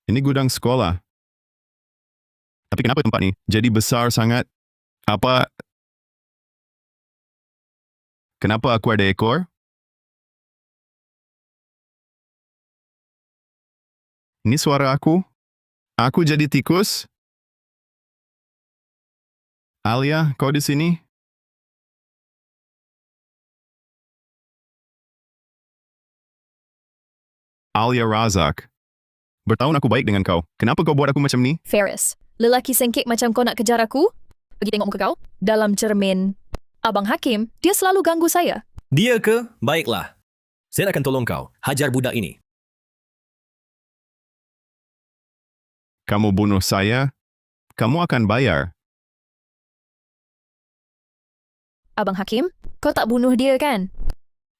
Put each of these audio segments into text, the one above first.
Ini gudang sekolah. Tapi kenapa tempat ni jadi besar sangat? Apa? Kenapa aku ada ekor? Ini suara aku? Aku jadi tikus? Alia, kau di sini? Alia Razak. Bertahun aku baik dengan kau. Kenapa kau buat aku macam ni? Ferris, lelaki sengkek macam kau nak kejar aku? Pergi tengok muka kau. Dalam cermin. Abang Hakim, dia selalu ganggu saya. Dia ke? Baiklah. Saya akan tolong kau. Hajar budak ini. Kamu bunuh saya? Kamu akan bayar. Abang Hakim, kau tak bunuh dia kan?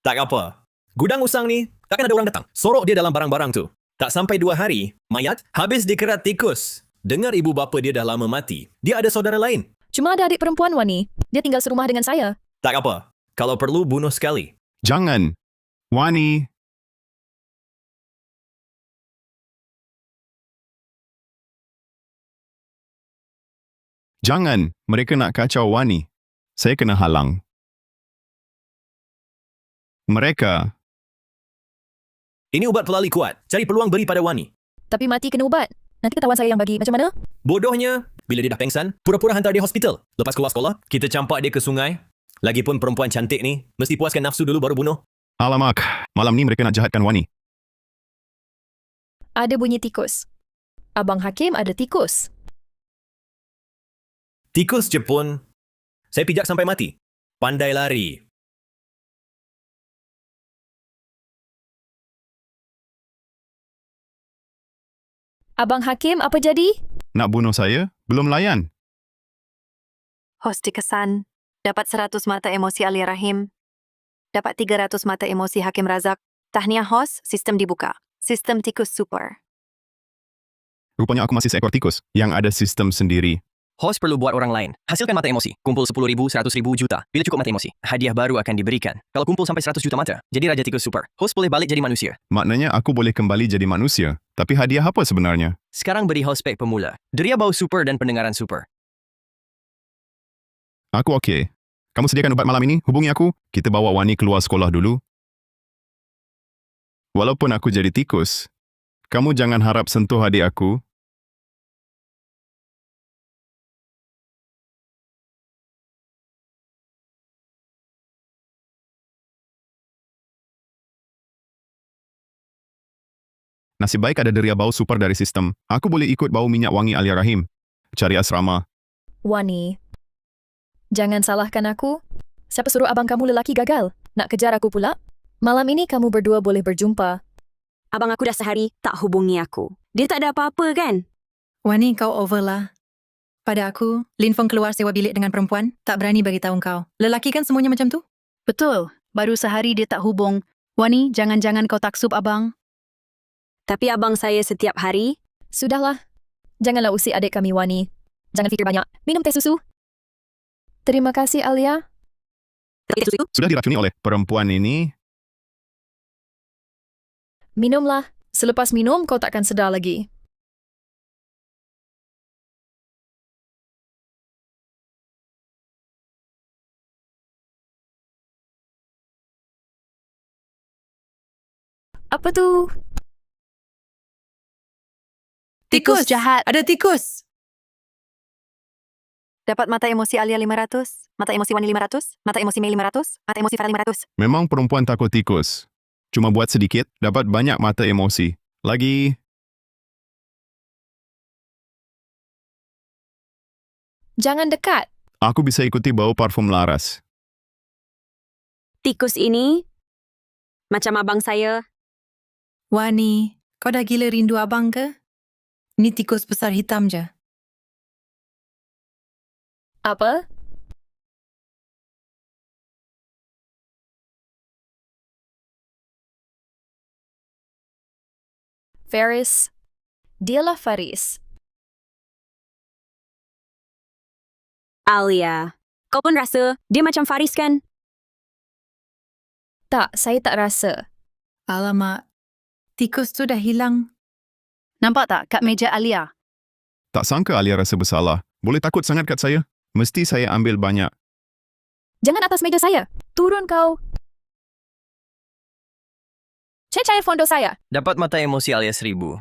Tak apa. Gudang usang ni, takkan ada orang datang. Sorok dia dalam barang-barang tu. Tak sampai 2 hari, mayat habis dikerat tikus. Dengar ibu bapa dia dah lama mati. Dia ada saudara lain. Cuma ada adik perempuan Wani. Dia tinggal serumah dengan saya. Tak apa. Kalau perlu, bunuh sekali. Jangan. Wani. Jangan. Mereka nak kacau Wani. Saya kena halang. Mereka. Ini ubat pelali kuat. Cari peluang beri pada Wani. Tapi mati kena ubat. Nanti ketahuan saya yang bagi. Macam mana? Bodohnya, bila dia dah pengsan, pura-pura hantar dia hospital. Lepas keluar sekolah, kita campak dia ke sungai. Lagipun perempuan cantik ni, mesti puaskan nafsu dulu baru bunuh. Alamak. Malam ni mereka nak jahatkan Wani. Ada bunyi tikus. Abang Hakim ada tikus. Tikus je pun, saya pijak sampai mati. Pandai lari. Abang Hakim, apa jadi? Nak bunuh saya? Belum layan. Hos dikesan. Dapat 100 mata emosi Alia Rahim. Dapat 300 mata emosi Hakim Razak. Tahniah hos, sistem dibuka. Sistem tikus super. Rupanya aku masih seekor tikus yang ada sistem sendiri. Host perlu buat orang lain. Hasilkan mata emosi. Kumpul 10,000, 100,000 juta. Bila cukup mata emosi, hadiah baru akan diberikan. Kalau kumpul sampai 100 juta mata, jadi Raja Tikus Super. Host boleh balik jadi manusia. Maknanya aku boleh kembali jadi manusia. Tapi hadiah apa sebenarnya? Sekarang beri host spek pemula. Deria bau super dan pendengaran super. Aku okey. Kamu sediakan ubat malam ini? Hubungi aku. Kita bawa Wani keluar sekolah dulu. Walaupun aku jadi tikus, kamu jangan harap sentuh adik aku. Nasib baik ada deria bau super dari sistem. Aku boleh ikut bau minyak wangi Alia Rahim. Cari asrama. Wani, jangan salahkan aku. Siapa suruh abang kamu lelaki gagal? Nak kejar aku pula? Malam ini kamu berdua boleh berjumpa. Abang aku dah sehari tak hubungi aku. Dia tak ada apa-apa kan? Wani, kau over lah. Pada aku, Lin Feng keluar sewa bilik dengan perempuan, tak berani bagi tahu kau. Lelaki kan semuanya macam tu? Betul. Baru sehari dia tak hubung. Wani, jangan-jangan kau taksub abang. Tapi abang saya setiap hari. Sudahlah. Janganlah usik adik kami Wani. Jangan fikir banyak. Minum teh susu. Terima kasih Alia. Sudah diracuni oleh perempuan ini. Minumlah. Selepas minum kau takkan sedar lagi. Apa tu? Tikus jahat. Ada tikus! Dapat mata emosi Alia 500, mata emosi Wani 500, mata emosi Mei 500, mata emosi Farah 500. Memang perempuan takut tikus. Cuma buat sedikit, dapat banyak mata emosi. Lagi, Jangan dekat. aku bisa ikuti bau parfum laras. Tikus ini macam abang saya. Wani, kau dah gila rindu abang ke? Ni tikus besar hitam je. Apa? Faris. Dialah Faris. Alia. Kau pun rasa dia macam Faris kan? Tak, saya tak rasa. Alamak, tikus tu dah hilang. Nampak tak kat meja Alia? Tak sangka Alia rasa bersalah. Boleh takut sangat kat saya? Mesti saya ambil banyak. Jangan atas meja saya. Turun kau. Cair fondo saya. Dapat mata emosi Alia 1,000.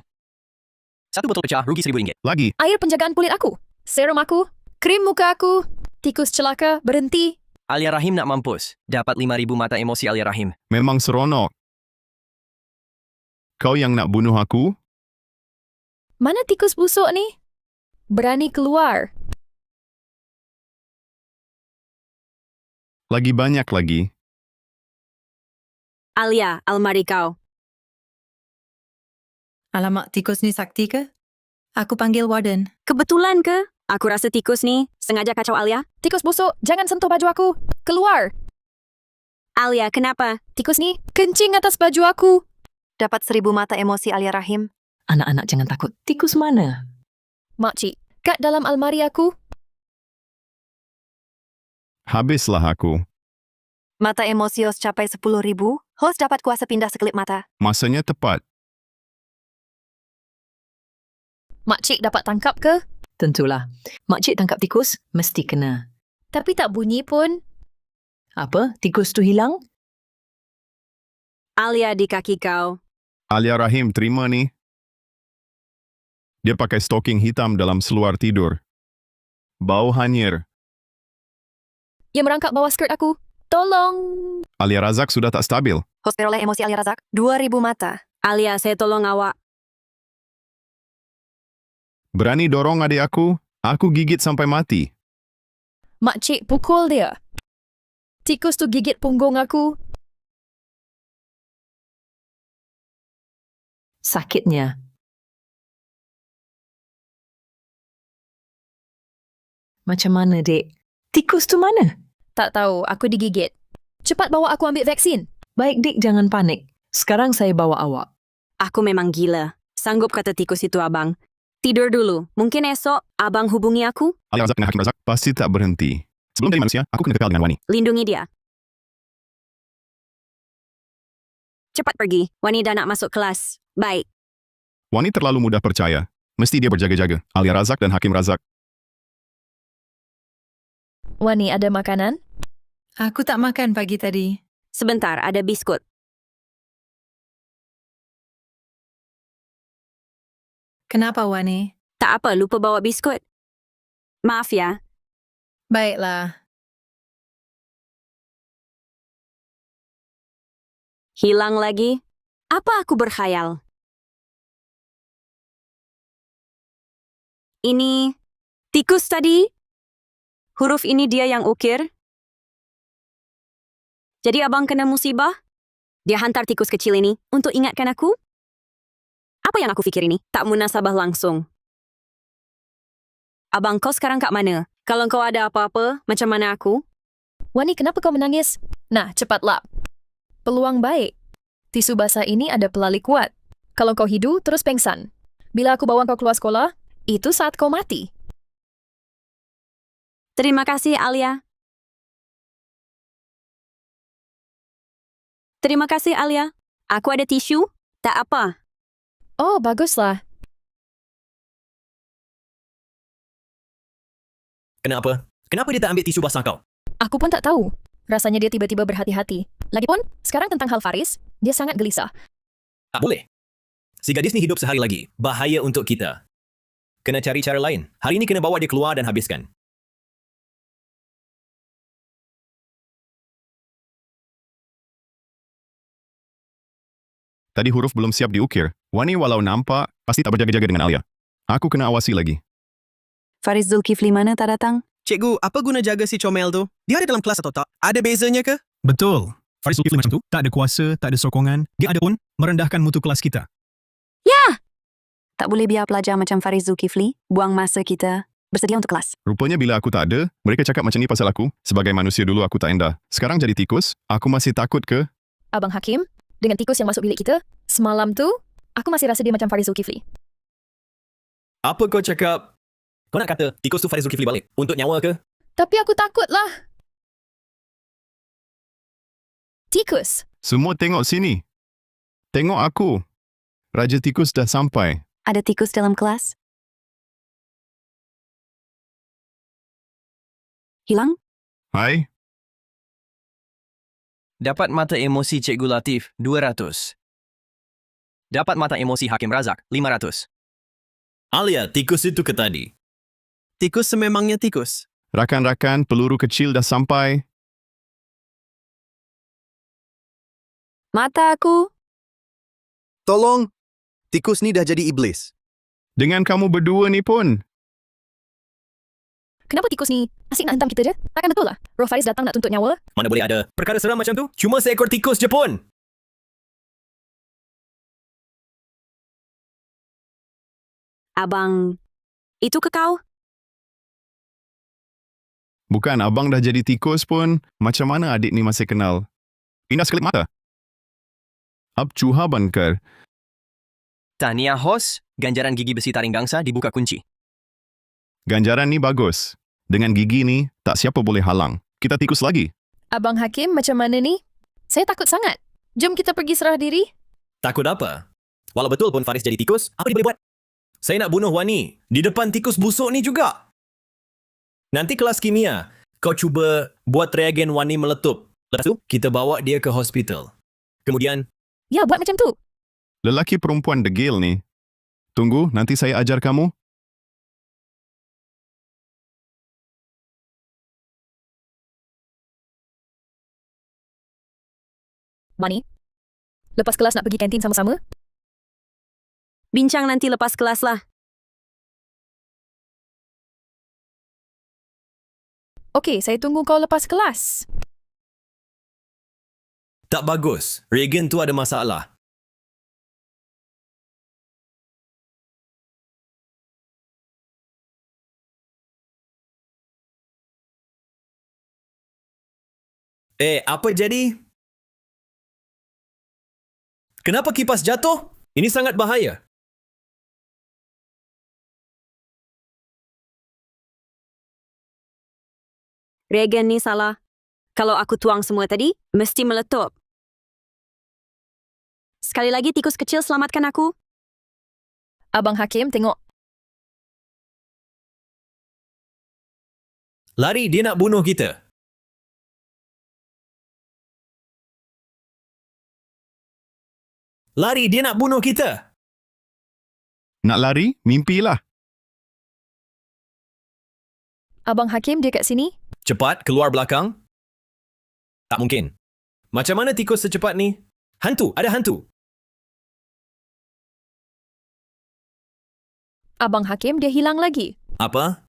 Satu botol pecah, rugi RM1,000. Lagi, Air penjagaan kulit aku. Serum aku. Krim muka aku. Tikus celaka. Berhenti. Alia Rahim nak mampus. Dapat 5,000 mata emosi Alia Rahim. memang seronok. Kau yang nak bunuh aku? Mana tikus busuk ni? Berani keluar. Lagi banyak lagi. Alia, almari kau. Alamak, tikus ni sakti ke? Aku panggil warden. Kebetulan ke? Aku rasa tikus ni sengaja kacau Alia. Tikus busuk, jangan sentuh baju aku. Keluar. Alia, kenapa? Tikus ni kencing atas baju aku. Dapat 1000 mata emosi Alia Rahim. Anak-anak jangan takut. Tikus mana? Makcik, kat dalam almari aku. Habislah aku. Mata emosi Hos capai 10,000. Hos dapat kuasa pindah sekelip mata. Masanya tepat. Makcik dapat tangkap ke? Tentulah. Makcik tangkap tikus, mesti kena. Tapi tak bunyi pun. Apa? Tikus tu hilang? Alia di kaki kau. Alia Rahim terima ni. Dia pakai stoking hitam dalam seluar tidur. Bau hanyir. Ia merangkap bawah skirt aku. Tolong. Alia Razak sudah tak stabil. Hos peroleh emosi Alia Razak. 2,000 mata. Alia, saya tolong awak. Berani dorong adik aku gigit sampai mati. Makcik pukul dia. Tikus tu gigit punggung aku. Sakitnya. Macam mana, dek? Tikus tu mana? Tak tahu, aku digigit. Cepat bawa aku ambil vaksin. Baik, dek, jangan panik. Sekarang saya bawa awak. Aku memang gila. Sanggup kata tikus itu abang. Tidur dulu. Mungkin esok abang hubungi aku. Alia Razak dengan Hakim Razak pasti tak berhenti. Sebelum jadi manusia, aku kena kekal dengan Wani. Lindungi dia. Cepat pergi. Wani dah nak masuk kelas. Baik. Wani terlalu mudah percaya. Mesti dia berjaga-jaga. Alia Razak dan Hakim Razak. Wani, ada makanan? Aku tak makan pagi tadi. Sebentar, ada biskut. Kenapa, Wani? Tak apa, lupa bawa biskut. Maaf ya. Baiklah. Hilang lagi? Apa aku berkhayal? Ini tikus tadi? Huruf ini dia yang ukir? Jadi abang kena musibah? Dia hantar tikus kecil ini untuk ingatkan aku? Apa yang aku fikir ini? Tak munasabah langsung. Abang, kau sekarang kat mana? Kalau kau ada apa-apa, macam mana aku? Wani, kenapa kau menangis? Nah, cepat lap. Peluang baik. Tisu basah ini ada pelali kuat. Kalau kau hidu, terus pengsan. Bila aku bawa kau keluar sekolah, itu saat kau mati. Terima kasih, Alia. Terima kasih, Alia. Aku ada tisu. Tak apa. Oh, baguslah. Kenapa? Kenapa dia tak ambil tisu basah kau? Aku pun tak tahu. Rasanya dia tiba-tiba berhati-hati. Lagipun, sekarang tentang hal Faris, dia sangat gelisah. Tak boleh. Si gadis ni hidup sehari lagi. Bahaya untuk kita. Kena cari cara lain. Hari ini kena bawa dia keluar dan habiskan. Tadi huruf belum siap diukir. Wani walau nampak, pasti tak berjaga-jaga dengan Alia. Aku kena awasi lagi. Faris Zulkifli mana tak datang? Cikgu, apa guna jaga si comel tu? Dia ada dalam kelas atau tak? Ada bezanya ke? Betul. Faris Zulkifli macam tu. Tak ada kuasa, tak ada sokongan. Dia ada pun merendahkan mutu kelas kita. Tak boleh biar pelajar macam Faris Zulkifli buang masa kita. Bersedia untuk kelas. Rupanya bila aku tak ada, mereka cakap macam ni pasal aku. Sebagai manusia dulu aku tak endah. Sekarang jadi tikus, aku masih takut ke? Abang Hakim, dengan tikus yang masuk bilik kita, semalam tu, aku masih rasa dia macam Faris Zulkifli. Apa kau cakap? Kau nak kata tikus tu Faris Zulkifli balik? Untuk nyawa ke? Tapi aku takutlah. Tikus. Semua tengok sini. Tengok aku. Raja tikus dah sampai. Ada tikus dalam kelas? Hilang? Hai, Dapat mata emosi Cikgu Latif, 200. Dapat mata emosi Hakim Razak, 500. Alia, tikus itu ke tadi. Tikus sememangnya tikus. rakan-rakan, peluru kecil dah sampai. Mata aku. Tolong, tikus ni dah jadi iblis. Dengan kamu berdua ni pun. Kenapa tikus ni asyik nak hentam kita je? Takkan betul lah. Roh Faris datang nak tuntut nyawa. Mana boleh ada perkara seram macam tu? Cuma seekor tikus je pun. Abang, itu ke kau? Bukan abang dah jadi tikus pun. Macam mana adik ni masih kenal? Indah sekelip mata. Ab cuha bankar. Tahniah hos, ganjaran gigi besi taring gangsa dibuka kunci. Ganjaran ni bagus. Dengan gigi ni, tak siapa boleh halang. Kita tikus lagi. Abang Hakim, macam mana ni? Saya takut sangat. Jom kita pergi serah diri. Takut apa? Walau betul pun Faris jadi tikus, apa dia boleh buat? Saya nak bunuh Wani di depan tikus busuk ni juga. Nanti kelas kimia, kau cuba buat reagen Wani meletup. Lepas tu, kita bawa dia ke hospital. Kemudian, Ya, buat macam tu. Lelaki perempuan degil ni. Tunggu, nanti saya ajar kamu. Mani, lepas kelas nak pergi kantin sama-sama? Bincang nanti lepas kelas lah. Okey, saya tunggu kau lepas kelas. tak bagus. Reagen tu ada masalah. Apa jadi? Kenapa kipas jatuh? Ini sangat bahaya. Reagen ni salah. Kalau aku tuang semua tadi, mesti meletup. Sekali lagi tikus kecil selamatkan aku. Abang Hakim, tengok. Lari, dia nak bunuh kita. Lari, dia nak bunuh kita. Nak lari? Mimpilah. Abang Hakim, dia kat sini. Cepat, keluar belakang. Tak mungkin. Macam mana tikus secepat ni? Hantu, ada hantu. Abang Hakim, dia hilang lagi. Apa?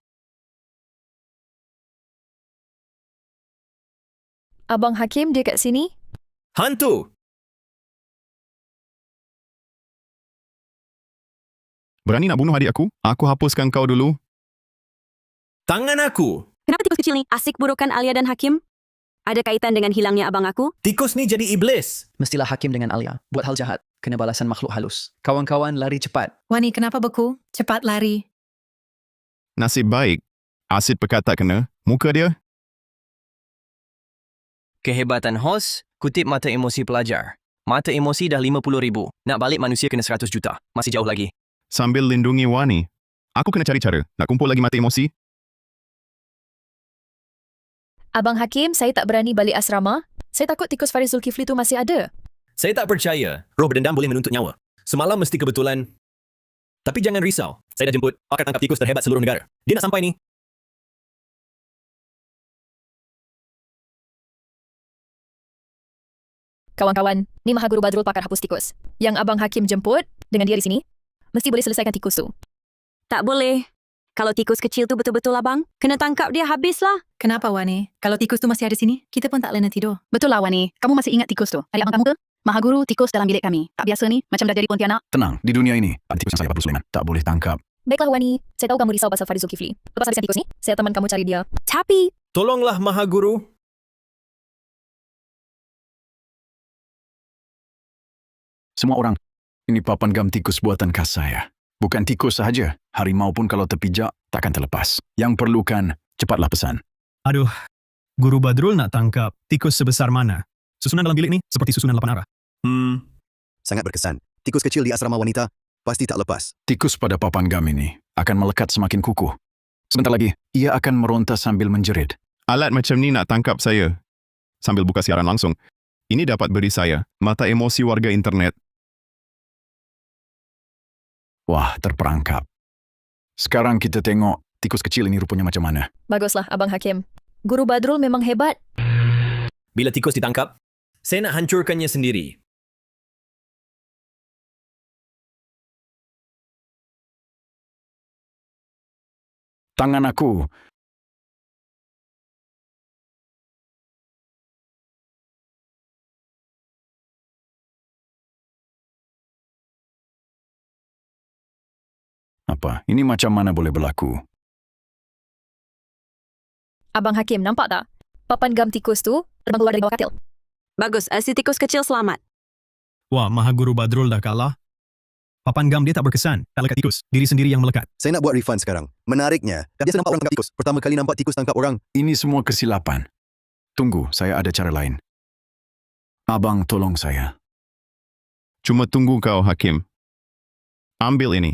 Abang Hakim, dia kat sini. Hantu! Berani nak bunuh adik aku? Aku hapuskan kau dulu. Tangan aku! Kenapa tikus kecil ni asik burukan Alia dan Hakim? Ada kaitan dengan hilangnya abang aku? Tikus ni jadi iblis. Mestilah Hakim dengan Alia buat hal jahat. Kena balasan makhluk halus. Kawan-kawan lari cepat. Wani, kenapa beku? Cepat lari. Nasib baik. Asid pekat tak kena. Muka dia. Kehebatan hos, kutip mata emosi pelajar. Mata emosi dah 50,000. Nak balik manusia kena 100 juta. Masih jauh lagi. Sambil lindungi Wani. Aku kena cari cara. Nak kumpul lagi mata emosi. Abang Hakim, saya tak berani balik asrama. Saya takut tikus Faris Zulkifli tu masih ada. Saya tak percaya. Roh berdendam boleh menuntut nyawa. Semalam mesti kebetulan. Tapi jangan risau. Saya dah jemput pakar tangkap tikus terhebat seluruh negara. Dia nak sampai ni. Kawan-kawan, ni Mahaguru Badrul pakar hapus tikus. Yang Abang Hakim jemput, dengan dia di sini, mesti boleh selesaikan tikus tu. Tak boleh. Kalau tikus kecil tu betul-betul abang, kena tangkap dia habislah. Kenapa, Wani? Kalau tikus tu masih ada sini, kita pun tak lena tidur. Betul lah, Wani. Kamu masih ingat tikus tu? Adik abang kamu ke? Mahaguru tikus dalam bilik kami. Tak biasa ni, macam dah jadi Pontianak. Tenang, di dunia ini, ada tikus yang saya Abdul Sulaiman. Tak boleh tangkap. Baiklah Wani, saya tahu kamu risau pasal Faris Zulkifli. Lepas habiskan tikus ni, saya teman kamu cari dia. Tapi, Tolonglah Mahaguru. Semua orang, ini papan gam tikus buatan khas saya. Bukan tikus sahaja, harimau pun kalau terpijak, takkan terlepas. Yang perlukan, cepatlah pesan. Aduh, Guru Badrul nak tangkap tikus sebesar mana? Susunan dalam bilik ni seperti susunan 8 arah. Sangat berkesan. Tikus kecil di asrama wanita. pasti tak lepas. Tikus pada papan gam ini akan melekat semakin kukuh. Sebentar lagi, ia akan meronta sambil menjerit. Alat macam ni nak tangkap saya. Sambil buka siaran langsung. Ini dapat beri saya mata emosi warga internet. Wah, terperangkap. Sekarang kita tengok tikus kecil ini rupanya macam mana. Baguslah, Abang Hakim. Guru Badrul memang hebat. Bila tikus ditangkap, saya nak hancurkannya sendiri. Tangan aku. Apa? Ini macam mana boleh berlaku? Abang Hakim, nampak tak? Papan gam tikus tu terbang keluar dari bawah katil. Bagus, si tikus kecil selamat. Wah, Maha Guru Badrul dah kalah. Papan gam dia tak berkesan. Tak lekat tikus. Diri sendiri yang melekat. Saya nak buat refund sekarang. Menariknya, dah biasa nampak orang tangkap tikus. Pertama kali nampak tikus tangkap orang. Ini semua kesilapan. Tunggu, saya ada cara lain. Abang, tolong saya. Cuma tunggu kau, Hakim. Ambil ini.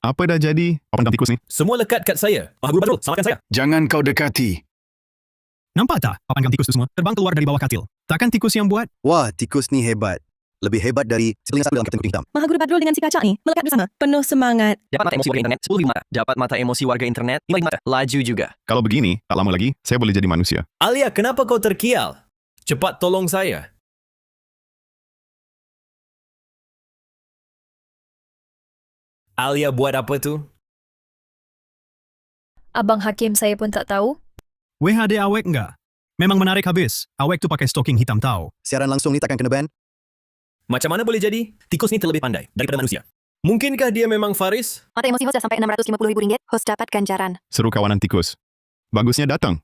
Apa dah jadi papan gam tikus ni? Semua lekat kat saya. Maha Guru Badrul, salahkan saya. Jangan kau dekati. Nampak tak papan gam tikus tu semua? Terbang keluar dari bawah katil. Takkan tikus yang buat? Wah, tikus ni hebat. Lebih hebat dari telinga satu dalam Kapten Kucing Hitam. Maha Guru Badrul dengan si kacak ni melekat bersama. Penuh semangat. Dapat mata emosi warga internet 10,000 mata. Dapat mata emosi warga internet 5,000 mata. Laju juga. Kalau begini, tak lama lagi, saya boleh jadi manusia. Alia, kenapa kau terkial? Cepat tolong saya. Alia buat apa tu? Abang Hakim saya pun tak tahu. Weh, ada awek enggak? Memang menarik habis. Awek tu pakai stocking hitam tahu. Siaran langsung ni takkan kena ban? Macam mana boleh jadi? Tikus ni terlebih pandai daripada manusia. Mungkinkah dia memang Faris? Mata emosi hos dah sampai RM650,000. Hos dapat ganjaran. Seru kawanan tikus. Bagusnya datang.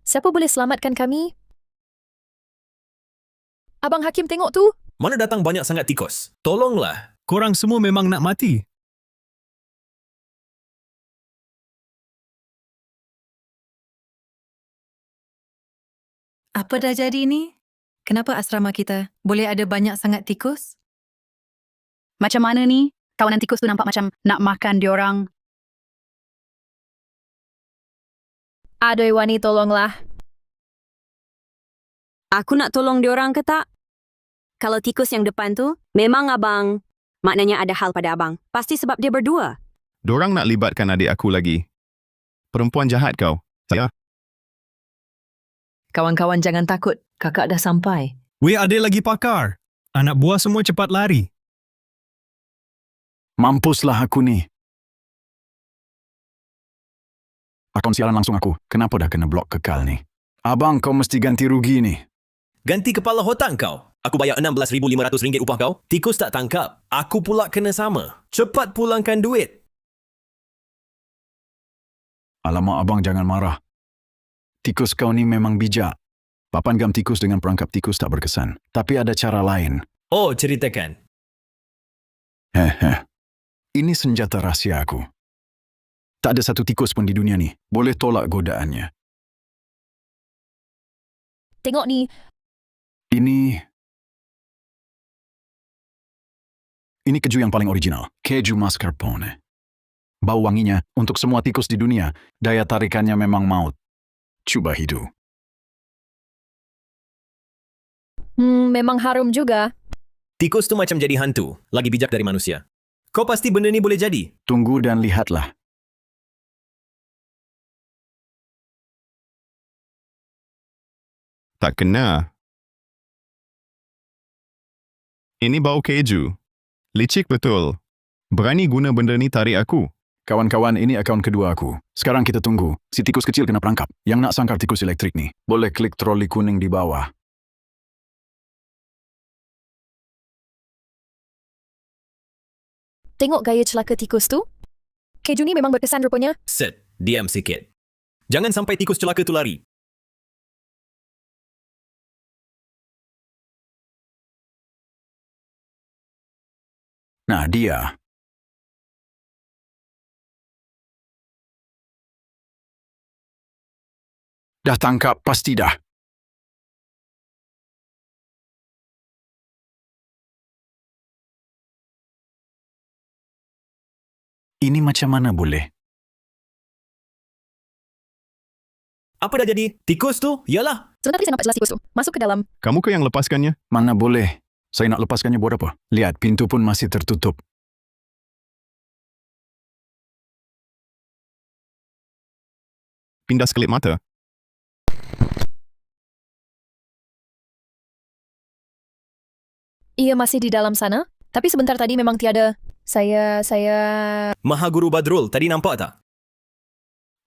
Siapa boleh selamatkan kami? Abang Hakim tengok tu. Mana datang banyak sangat tikus? Tolonglah. Korang semua memang nak mati. Apa dah jadi ni? Kenapa asrama kita boleh ada banyak sangat tikus? Macam mana ni? Kawanan tikus tu nampak macam nak makan diorang. Aduh Wani, tolonglah. Aku nak tolong diorang ke tak? Kalau tikus yang depan tu, memang abang. Maknanya ada hal pada abang. Pasti sebab dia berdua. Dorang nak libatkan adik aku lagi. Perempuan jahat kau. Saya. Kawan-kawan jangan takut. Kakak dah sampai. Weh, ada lagi pakar. Anak buah semua cepat lari. Mampuslah aku ni. Akun siaran langsung aku. Kenapa dah kena blok kekal ni? Abang, kau mesti ganti rugi ni. Ganti kepala otak kau. Aku bayar RM16,500 upah kau. Tikus tak tangkap. Aku pula kena sama. Cepat pulangkan duit. Alamak, abang jangan marah. Tikus kau ni memang bijak. Papan gam tikus dengan perangkap tikus tak berkesan. Tapi ada cara lain. Oh, ceritakan. Ini senjata rahsia aku. Tak ada satu tikus pun di dunia ni boleh tolak godaannya. Tengok ni. Ini keju yang paling original. Keju mascarpone. Bau wanginya untuk semua tikus di dunia. Daya tarikannya memang maut. Cuba hidu. Memang harum juga. Tikus tu macam jadi hantu. Lagi bijak dari manusia. Kau pasti benda ni boleh jadi. Tunggu dan lihatlah. Tak kena. Ini bau keju. Licik betul. Berani guna benda ni tarik aku. Kawan-kawan, ini akaun kedua aku. Sekarang kita tunggu. Si tikus kecil kena perangkap. Yang nak sangkar tikus elektrik ni, boleh klik troli kuning di bawah. Tengok gaya celaka tikus tu. Keju ni memang berkesan rupanya. Set, diam sikit. Jangan sampai tikus celaka tu lari. Nah, dia. Dah tangkap, pasti dah. Ini macam mana boleh? Apa dah jadi? Tikus tu? Yalah. Sebentar tadi saya nampak jelas tikus tu. Masuk ke dalam. Kamu ke yang lepaskannya? Mana boleh? Saya nak lepaskannya buat apa? Lihat, pintu pun masih tertutup. Pindah sekelip mata. Ia masih di dalam sana, tapi sebentar tadi memang tiada. Saya... Mahaguru Badrul, tadi nampak tak?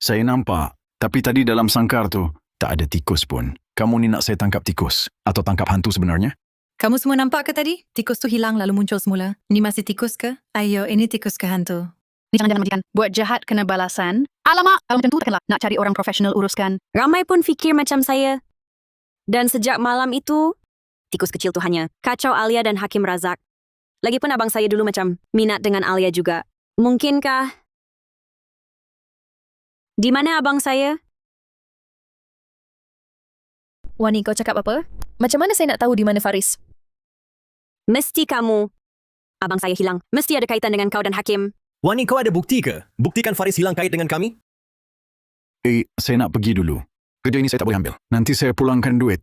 Saya nampak. Tapi tadi dalam sangkar tu, tak ada tikus pun. Kamu ni nak saya tangkap tikus? Atau tangkap hantu sebenarnya? Kamu semua nampak ke tadi? Tikus tu hilang lalu muncul semula. Ini masih tikus ke? Ayo, ini tikus ke hantu? Ni jangan majikan. Buat jahat kena balasan. Alamak, kalau macam tu takkanlah nak cari orang profesional uruskan. Ramai pun fikir macam saya. Dan sejak malam itu, tikus kecil tu hanya kacau Alia dan Hakim Razak. Lagipun abang saya dulu macam minat dengan Alia juga. Mungkinkah? Di mana abang saya? Wani, kau cakap apa? Macam mana saya nak tahu di mana Faris? Mesti kamu. Abang saya hilang. Mesti ada kaitan dengan kau dan Hakim. Wani, kau ada bukti ke? Buktikan Faris hilang kait dengan kami? Saya nak pergi dulu. Kerja ini saya tak boleh ambil. Nanti saya pulangkan duit.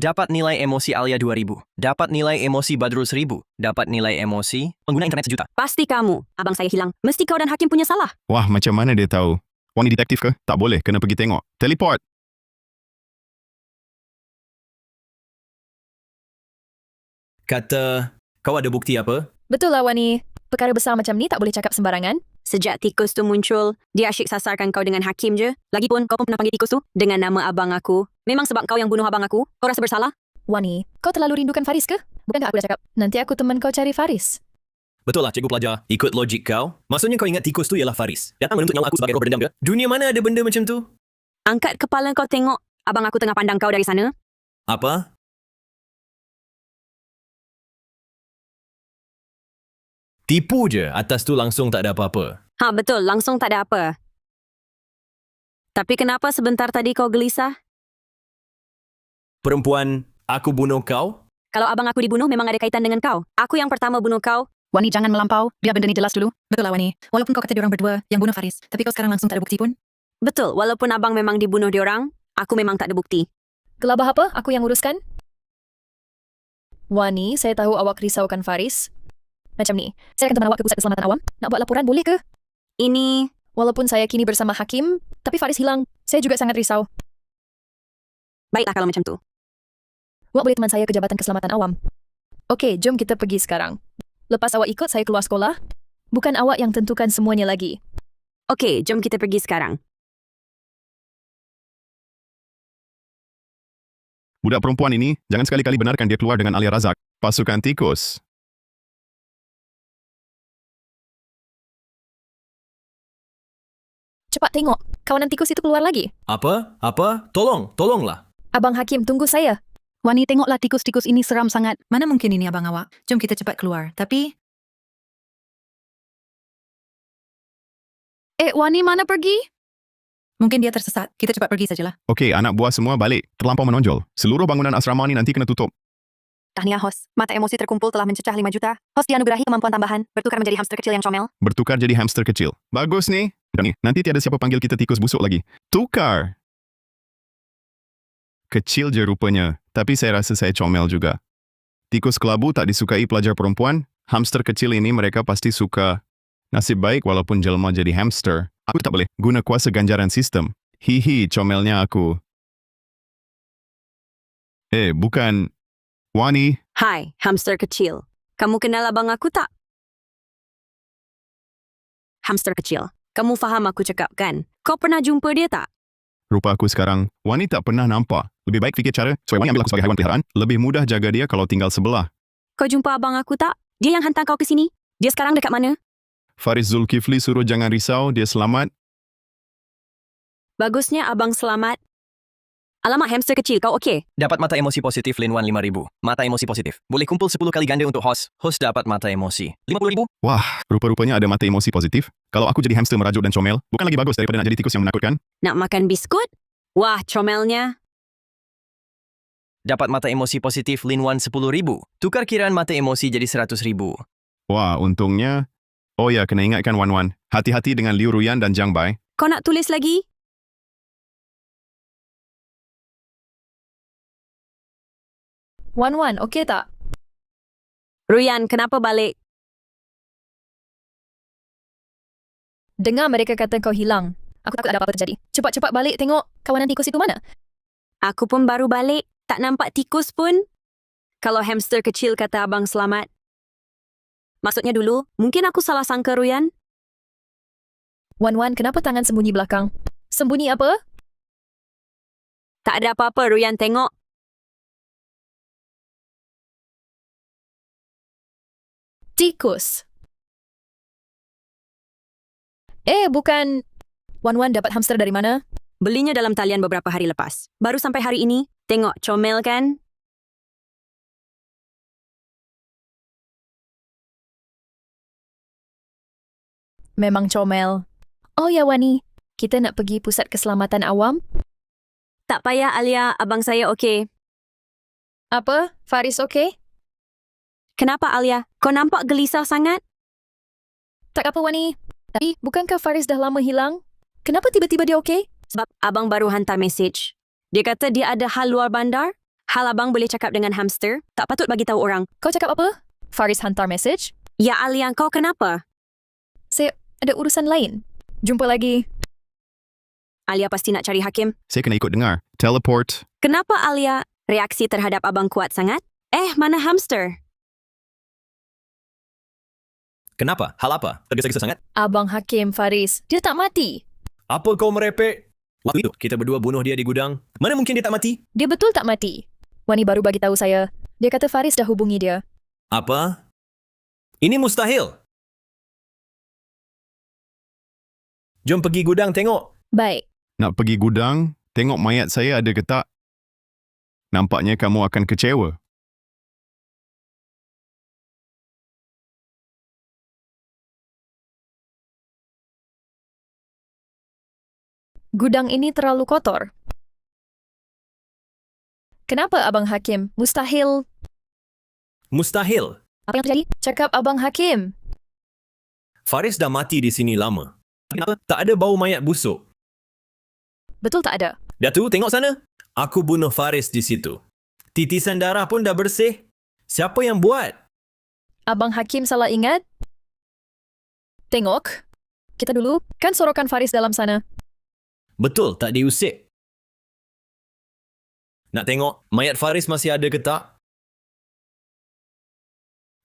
Dapat nilai emosi Alia 2,000. Dapat nilai emosi Badrul 1,000. Dapat nilai emosi pengguna internet 1 juta. Pasti kamu. Abang saya hilang. Mesti kau dan Hakim punya salah. Wah, macam mana dia tahu? Wani detektif ke? Tak boleh, kena pergi tengok. Teleport! Kata, kau ada bukti apa? Betul lah, Wani. Perkara besar macam ni tak boleh cakap sembarangan. Sejak tikus tu muncul, dia asyik sasarkan kau dengan Hakim je. Lagipun, kau pun pernah panggil tikus tu dengan nama abang aku. Memang sebab kau yang bunuh abang aku? Kau rasa bersalah? Wani, kau terlalu rindukan Faris ke? Bukankah aku dah cakap, nanti aku teman kau cari Faris? Betul lah, cikgu pelajar. Ikut logik kau. Maksudnya kau ingat tikus tu ialah Faris. Datang menuntut nyawa aku sebagai roh berdendam ke? Dunia mana ada benda macam tu? Angkat kepala kau tengok. Abang aku tengah pandang kau dari sana. Apa? Tipu je. Atas tu langsung tak ada apa-apa. Ha, betul. Langsung tak ada apa. Tapi kenapa sebentar tadi kau gelisah? Perempuan, aku bunuh kau? Kalau abang aku dibunuh, memang ada kaitan dengan kau. Aku yang pertama bunuh kau. Wani, jangan melampau. Biar benda ni jelas dulu. Betul lah, Wani. Walaupun kau kata diorang berdua yang bunuh Faris, tapi kau sekarang langsung tak ada bukti pun. Betul. Walaupun abang memang dibunuh diorang, aku memang tak ada bukti. Gelabah apa? Aku yang uruskan. Wani, saya tahu awak risaukan Faris. Macam ni, saya akan teman awak ke Pusat Keselamatan Awam. Nak buat laporan, boleh ke? Ini... Walaupun saya kini bersama Hakim, tapi Faris hilang. Saya juga sangat risau. Baiklah kalau macam tu. Awak boleh teman saya ke Jabatan Keselamatan Awam. Okey, jom kita pergi sekarang. Lepas awak ikut saya keluar sekolah, bukan awak yang tentukan semuanya lagi. Okey, jom kita pergi sekarang. Budak perempuan ini, jangan sekali-kali benarkan dia keluar dengan Alia Razak. Pasukan tikus. Cepat tengok, kawanan tikus itu keluar lagi. Apa? Apa? Tolonglah. Abang Hakim, tunggu saya. Wani, tengoklah tikus-tikus ini seram sangat. Mana mungkin ini abang awak? Jom kita cepat keluar. Tapi, Wani mana pergi? mungkin dia tersesat. Kita cepat pergi sajalah. Okey, anak buah semua balik. Terlampau menonjol. Seluruh bangunan asrama ni nanti kena tutup. Tahniah, Hos. Mata emosi terkumpul telah mencecah 5 juta. Hos dianugerahi kemampuan tambahan, bertukar menjadi hamster kecil yang comel. Bertukar jadi hamster kecil. Bagus ni. Nanti tiada siapa panggil kita tikus busuk lagi. Tukar! Kecil je rupanya. Tapi saya rasa saya comel juga. Tikus kelabu tak disukai pelajar perempuan. Hamster kecil ini mereka pasti suka. Nasib baik walaupun jelma jadi hamster. Aku tak boleh guna kuasa ganjaran sistem. Hihi, comelnya aku. Bukan. Wani, Hai, hamster kecil. Kamu kenal abang aku tak? Hamster kecil. Kamu faham aku cakap kan? Kau pernah jumpa dia tak? rupa aku sekarang. Wani tak pernah nampak. Lebih baik fikir cara, supaya Wani ambil aku sebagai haiwan peliharaan. Lebih mudah jaga dia kalau tinggal sebelah. Kau jumpa abang aku tak? Dia yang hantar kau ke sini. Dia sekarang dekat mana? Faris Zulkifli suruh jangan risau, dia selamat. Bagusnya abang selamat. Alamak, hamster kecil, kau okey? Dapat mata emosi positif Lin Wan 5,000. Mata emosi positif. Boleh kumpul 10 kali ganda untuk host. Host dapat mata emosi 50,000. Wah, rupa-rupanya ada mata emosi positif. Kalau aku jadi hamster merajuk dan comel, bukan lagi bagus daripada nak jadi tikus yang menakutkan? Nak makan biskut? Wah, comelnya. Dapat mata emosi positif Lin Wan 10,000. Tukar kiraan mata emosi jadi 100,000. Wah, untungnya. Oh ya, kena ingatkan Wan Wan. Hati-hati dengan Liu Ruyan dan Jiang Bai. Kau nak tulis lagi? Wan, okey tak? Ruyan, kenapa balik? Dengar mereka kata kau hilang. Aku takut ada apa-apa terjadi. Cepat-cepat balik tengok kawanan tikus itu mana. Aku pun baru balik. Tak nampak tikus pun. Kalau hamster kecil kata abang selamat. Maksudnya dulu, mungkin aku salah sangka Ruyan. Wan, kenapa tangan sembunyi belakang? Sembunyi apa? Tak ada apa-apa, Ruyan, tengok. Tikus. Bukan. Wan dapat hamster dari mana? Belinya dalam talian beberapa hari lepas. Baru sampai hari ini. Tengok, comel kan? Memang comel. Oh ya Wani, kita nak pergi pusat keselamatan awam? Tak payah, Alia. Abang saya okey. Apa? Faris okey? Kenapa, Alia? Kau nampak gelisah sangat? Tak apa Wani. Tapi bukankah Faris dah lama hilang? Kenapa tiba-tiba dia okey? Sebab abang baru hantar mesej. Dia kata dia ada hal luar bandar. Hal abang boleh cakap dengan hamster. Tak patut bagi tahu orang. Kau cakap apa? Faris hantar mesej? Ya, Alia, kau kenapa? Saya ada urusan lain. Jumpa lagi. Alia pasti nak cari Hakim. Saya kena ikut dengar. Teleport. Kenapa, Alia? Reaksi terhadap abang kuat sangat? Mana hamster? Kenapa? Hal apa? Tergesa-gesa sangat? Abang Hakim Faris, dia tak mati. Apa kau merepek? Waktu itu, kita berdua bunuh dia di gudang. Mana mungkin dia tak mati? Dia betul tak mati. Wani baru bagi tahu saya. Dia kata Faris dah hubungi dia. Apa? Ini mustahil. Jom pergi gudang tengok. Baik. Nak pergi gudang, tengok mayat saya ada ke tak? Nampaknya kamu akan kecewa. Gudang ini terlalu kotor. Kenapa Abang Hakim? Mustahil. Mustahil. Apa yang terjadi? Cakap Abang Hakim. Faris dah mati di sini lama. Kenapa? Tak ada bau mayat busuk. Betul tak ada? Datu, tengok sana. Aku bunuh Faris di situ. Titisan darah pun dah bersih. Siapa yang buat? Abang Hakim salah ingat? Tengok. Kita dulu, kan sorokan Faris dalam sana. Betul, tak diusik. Nak tengok mayat Faris masih ada ke tak?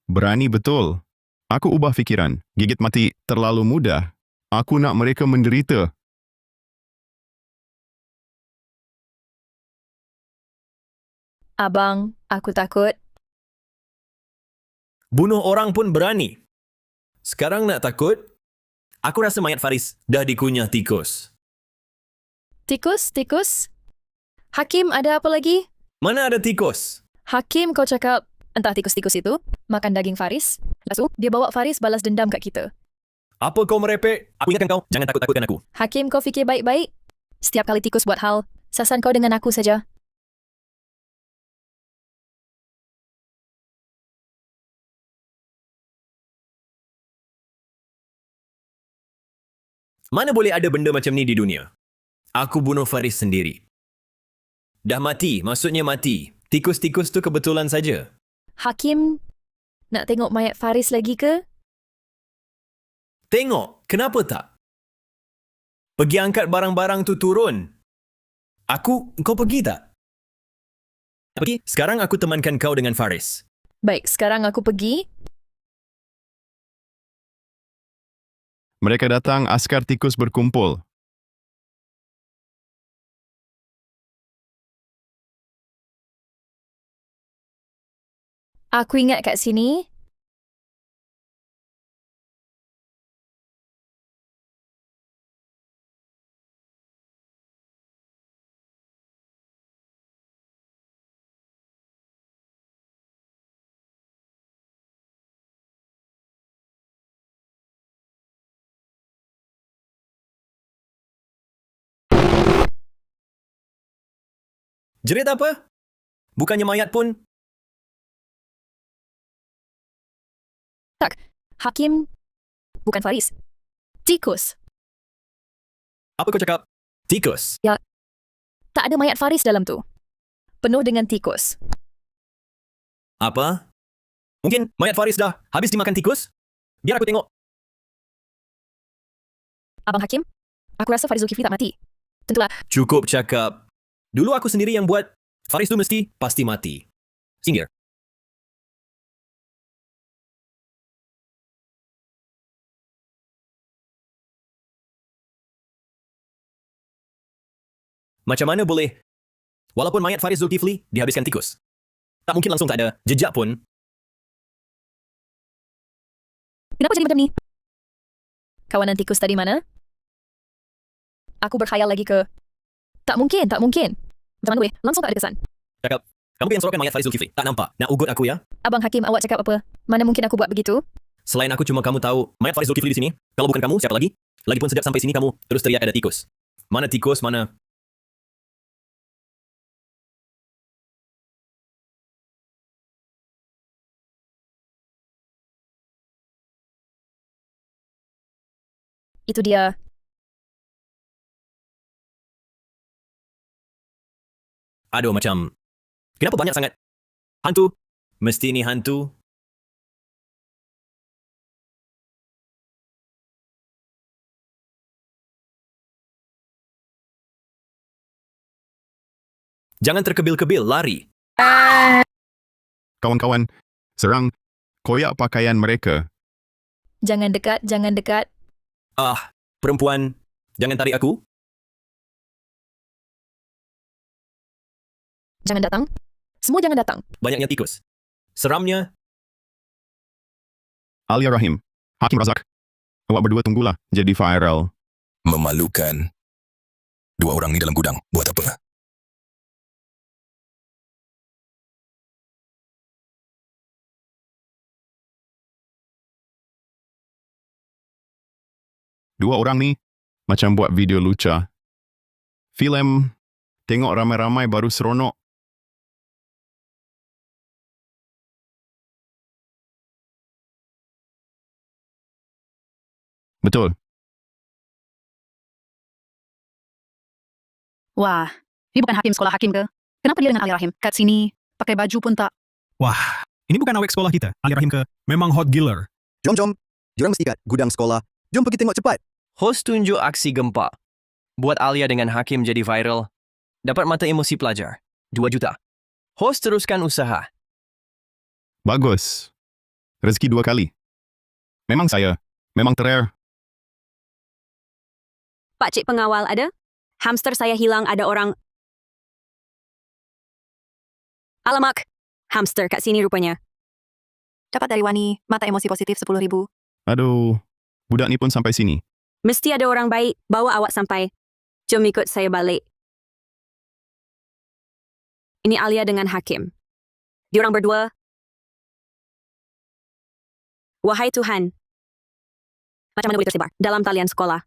Berani betul. Aku ubah fikiran. Gigit mati terlalu mudah. Aku nak mereka menderita. Abang, aku takut. Bunuh orang pun berani. Sekarang nak takut? Aku rasa mayat Faris dah dikunyah tikus. Tikus? Hakim, ada apa lagi? Mana ada tikus? Hakim, kau cakap, entah tikus-tikus itu, makan daging Faris. Lepas tu, dia bawa Faris balas dendam kat kita. Apa kau merepek? Aku ingatkan kau, jangan takut-takutkan aku. Hakim, kau fikir baik-baik. Setiap kali tikus buat hal, sasan kau dengan aku saja. Mana boleh ada benda macam ni di dunia? Aku bunuh Faris sendiri. Dah mati, maksudnya mati. Tikus-tikus tu kebetulan saja. Hakim, nak tengok mayat Faris lagi ke? Tengok, kenapa tak? Pergi angkat barang-barang tu turun. Kau pergi tak? Pergi. Sekarang aku temankan kau dengan Faris. Baik, sekarang aku pergi. Mereka datang, askar tikus berkumpul. Aku ingat kat sini. Jerit apa? Bukannya mayat pun? Tak, Hakim, Bukan Faris. Tikus. Apa kau cakap? Tikus. Ya. Tak ada mayat Faris dalam tu. Penuh dengan tikus. Apa? Mungkin mayat Faris dah habis dimakan tikus? Biar aku tengok. Abang Hakim, aku rasa Faris Zulkifli tak mati. Tentulah. Cukup cakap. Dulu aku sendiri yang buat. Faris tu pasti mati. Singgir. Macam mana boleh? Walaupun mayat Faris Zulkifli dihabiskan tikus. Tak mungkin langsung tak ada jejak pun. Kenapa jadi macam ni? Kawanan tikus tadi mana? Aku berkhayal lagi ke... Tak mungkin. Macam mana boleh? Langsung tak ada kesan. Cakap, kamu yang sorokkan mayat Faris Zulkifli. Tak nampak. Nak ugut aku ya? Abang Hakim, awak cakap apa? Mana mungkin aku buat begitu? Selain aku cuma kamu tahu mayat Faris Zulkifli di sini. Kalau bukan kamu, siapa lagi? Lagipun sejak sampai sini kamu terus teriak ada tikus. Mana tikus, mana... Itu dia. Aduh, macam... Kenapa banyak sangat? Hantu? Mesti ni hantu? Jangan terkebil-kebil, lari. Kawan-kawan, serang koyak pakaian mereka. Jangan dekat. Perempuan, jangan tarik aku. Jangan datang. Semua jangan datang. Banyaknya tikus. Seramnya. Alia Rahim, Hakim Razak. Awak berdua tunggulah jadi viral. Memalukan. Dua orang ni dalam gudang, buat apa? Dua orang ni macam buat video luca. Filem, tengok ramai-ramai baru seronok. Betul. Wah, ini bukan Hakim sekolah Hakim ke? Kenapa dia dengan Ali Rahim? Kat sini, pakai baju pun tak. Wah, ini bukan awek sekolah kita. Ali Rahim ke? Memang hot giller. Jom. Diorang mesti kat gudang sekolah. Jom pergi tengok cepat. Hos tunjuk aksi gempa. Buat Alia dengan Hakim jadi viral. Dapat mata emosi pelajar. 2 juta. Hos teruskan usaha. Bagus. Rezeki 2 kali. Memang terer. Pak Cik Pengawal ada? Hamster saya hilang, ada orang... Alamak, hamster kat sini rupanya. Dapat dari Wani, mata emosi positif 10,000. Aduh, budak ni pun sampai sini. Mesti ada orang baik, bawa awak sampai. Jom ikut saya balik. Ini Alia dengan Hakim. Diorang berdua. Wahai Tuhan. Macam mana boleh tersebar dalam talian sekolah?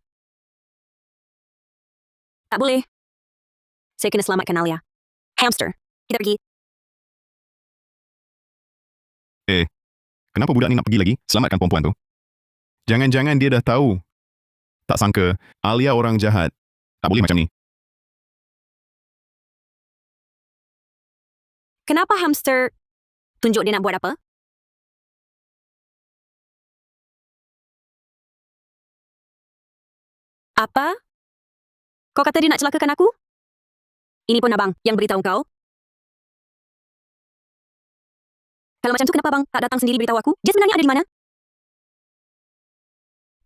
Tak boleh. Saya kena selamatkan Alia. Hamster, kita pergi. Kenapa budak ni nak pergi lagi? Selamatkan perempuan tu. Jangan-jangan dia dah tahu. Tak sangka, Alia orang jahat. Tak boleh macam ni. Kenapa hamster tunjuk dia nak buat apa? Apa? Kau kata dia nak celakakan aku? Ini pun abang yang beritahu kau. Kalau macam tu kenapa abang tak datang sendiri beritahu aku? Dia sebenarnya ada di mana?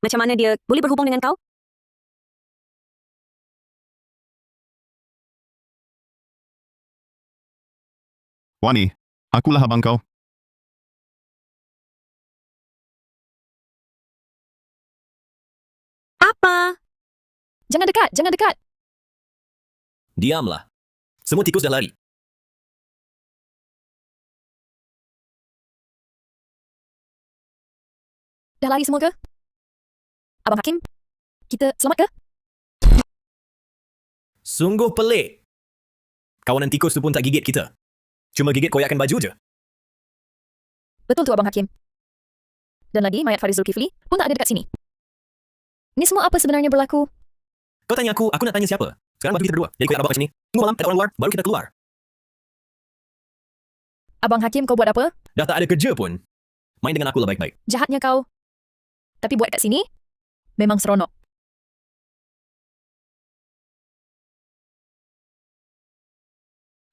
Macam mana dia boleh berhubung dengan kau? Wani, akulah abang kau. Apa? Jangan dekat. Diamlah. Semua tikus dah lari. Dah lari semua ke? Abang Hakim, kita selamat ke? Sungguh pelik. Kawanan tikus tu pun tak gigit kita. Cuma gigit koyakan baju je. Betul tu Abang Hakim. Dan lagi mayat Faris Zulkifli pun tak ada dekat sini. Ni semua apa sebenarnya berlaku? Kau tanya aku nak tanya siapa? Sekarang bagi kita berdua. Jadi kau abang kat sini. Tunggu malam, ada orang luar, baru kita keluar. Abang Hakim, kau buat apa? Dah tak ada kerja pun. Main dengan aku lah baik-baik. Jahatnya kau. Tapi buat kat sini, memang seronok.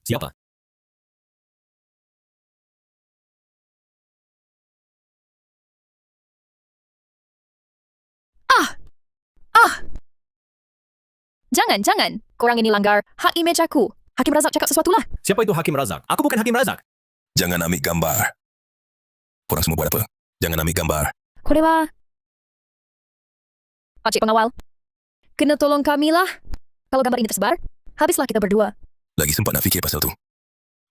Siapa? Jangan. Korang ini langgar hak imej aku. Hakim Razak cakap sesuatu lah. Siapa itu Hakim Razak? Aku bukan Hakim Razak. Jangan ambil gambar. Korang semua buat apa? Jangan ambil gambar. Korewa. Pakcik pengawal. Kena tolong kami lah. Kalau gambar ini tersebar, habislah kita berdua. Lagi sempat nak fikir pasal tu.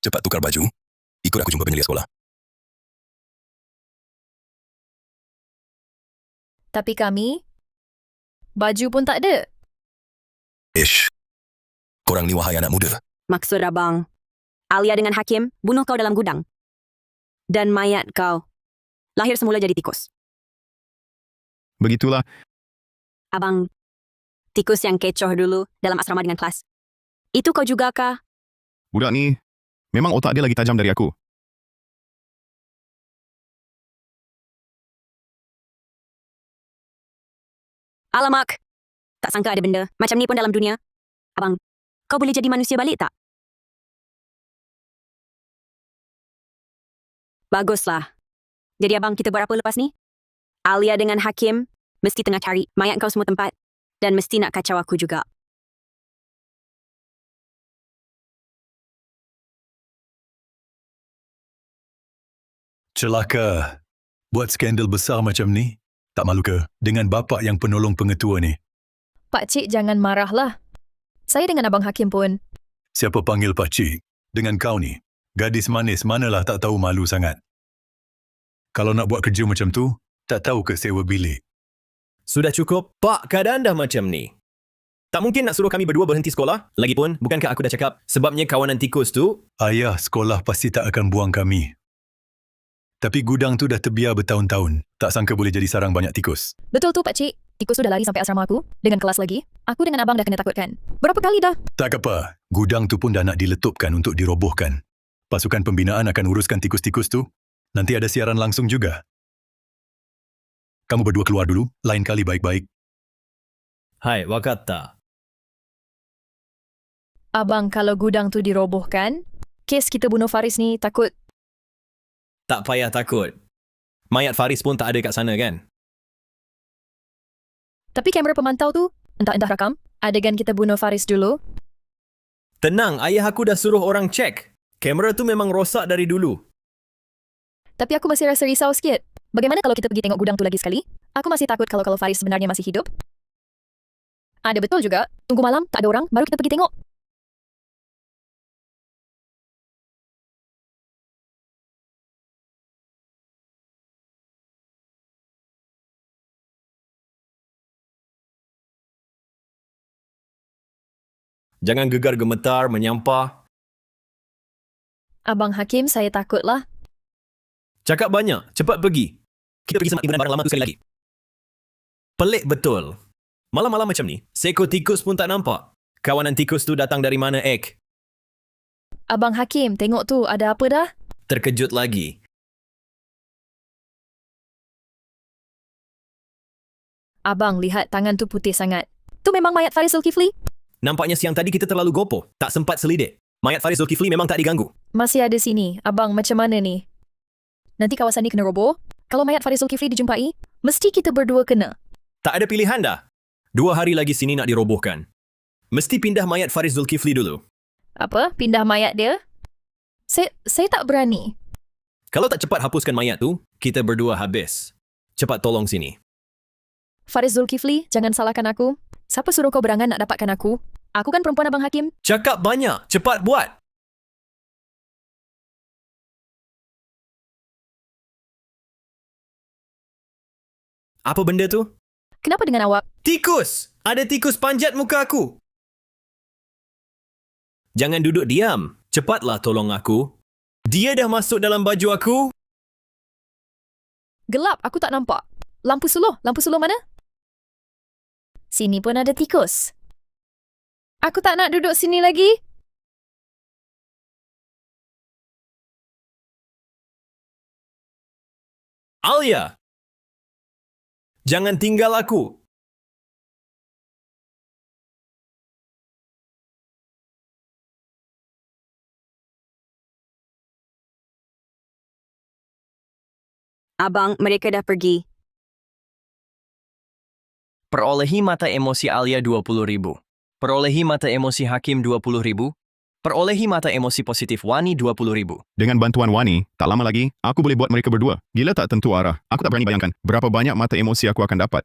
Cepat tukar baju. Ikut aku jumpa penyelia sekolah. Tapi kami, baju pun tak ada. Ish. Korang ni wahai anak muda. Maksud abang, Alia dengan Hakim bunuh kau dalam gudang. Dan mayat kau lahir semula jadi tikus. Begitulah. Abang, tikus yang kecoh dulu dalam asrama dengan kelas. Itu kau juga kah? Budak ni, memang otak dia lagi tajam dari aku. Alamak, tak sangka ada benda macam ni pun dalam dunia. Abang, kau boleh jadi manusia balik tak? Baguslah. Jadi abang, kita buat apa lepas ni? Alia dengan Hakim mesti tengah cari mayat kau semua tempat dan mesti nak kacau aku juga. Celaka. Buat skandal besar macam ni. Tak malu ke dengan bapa yang penolong pengetua ni? Pakcik jangan marahlah. Saya dengan Abang Hakim pun. Siapa panggil pakcik? Dengan kau ni. Gadis manis manalah tak tahu malu sangat. Kalau nak buat kerja macam tu, tak tahu ke sewa bilik? Sudah cukup, Pak. Keadaan dah macam ni. Tak mungkin nak suruh kami berdua berhenti sekolah. Lagipun, bukankah aku dah cakap sebabnya kawanan tikus tu? Ayah sekolah pasti tak akan buang kami. Tapi gudang tu dah terbiar bertahun-tahun. Tak sangka boleh jadi sarang banyak tikus. Betul tu, Pakcik. Tikus sudah lari sampai asrama aku. Dengan kelas lagi. Aku dengan abang dah kena takutkan. Berapa kali dah? Tak apa. Gudang tu pun dah nak diletupkan untuk dirobohkan. Pasukan pembinaan akan uruskan tikus-tikus tu. Nanti ada siaran langsung juga. Kamu berdua keluar dulu. Lain kali baik-baik. Hai, wakata. Abang, kalau gudang tu dirobohkan, kes kita bunuh Faris ni takut. Tak payah takut. Mayat Faris pun tak ada kat sana kan? Tapi kamera pemantau tu, entah-entah rakam, adegan kita bunuh Faris dulu. Tenang, ayah aku dah suruh orang cek. Kamera tu memang rosak dari dulu. Tapi aku masih rasa risau sikit. Bagaimana kalau kita pergi tengok gudang tu lagi sekali? Aku masih takut kalau Faris sebenarnya masih hidup. Ada betul juga. Tunggu malam, tak ada orang, baru kita pergi tengok. Jangan gegar gemetar, menyampah. Abang Hakim, saya takutlah. Cakap banyak, cepat pergi. Kita pergi semak barang lama tu sekali lagi. Pelik betul. Malam-malam macam ni, seekor tikus pun tak nampak. Kawanan tikus tu datang dari mana, Ek? Abang Hakim, tengok tu, ada apa dah? Terkejut lagi. Abang, lihat tangan tu putih sangat. Tu memang mayat Faris Zulkifli? Nampaknya siang tadi kita terlalu gopoh. Tak sempat selidik. Mayat Faris Zulkifli memang tak diganggu. Masih ada sini. Abang, macam mana ni? Nanti kawasan ni kena roboh. Kalau mayat Faris Zulkifli dijumpai, mesti kita berdua kena. Tak ada pilihan dah. 2 hari lagi sini nak dirobohkan. Mesti pindah mayat Faris Zulkifli dulu. Apa? Pindah mayat dia? Saya tak berani. Kalau tak cepat hapuskan mayat tu, kita berdua habis. Cepat tolong sini. Faris Zulkifli, jangan salahkan aku. Siapa suruh kau berangan nak dapatkan aku? Aku kan perempuan Abang Hakim. Cakap banyak. Cepat buat. Apa benda tu? Kenapa dengan awak? Tikus! Ada tikus panjat muka aku. Jangan duduk diam. Cepatlah tolong aku. Dia dah masuk dalam baju aku. Gelap, aku tak nampak. Lampu suluh mana? Sini pun ada tikus. Aku tak nak duduk sini lagi. Alia! Jangan tinggal aku. Abang, mereka dah pergi. Perolehi mata emosi Alia 20.000. Perolehi mata emosi Hakim 20.000. Perolehi mata emosi positif Wani 20.000. Dengan bantuan Wani, tak lama lagi, aku boleh buat mereka berdua. Gila tak tentu arah. Aku tak berani bayangkan berapa banyak mata emosi aku akan dapat.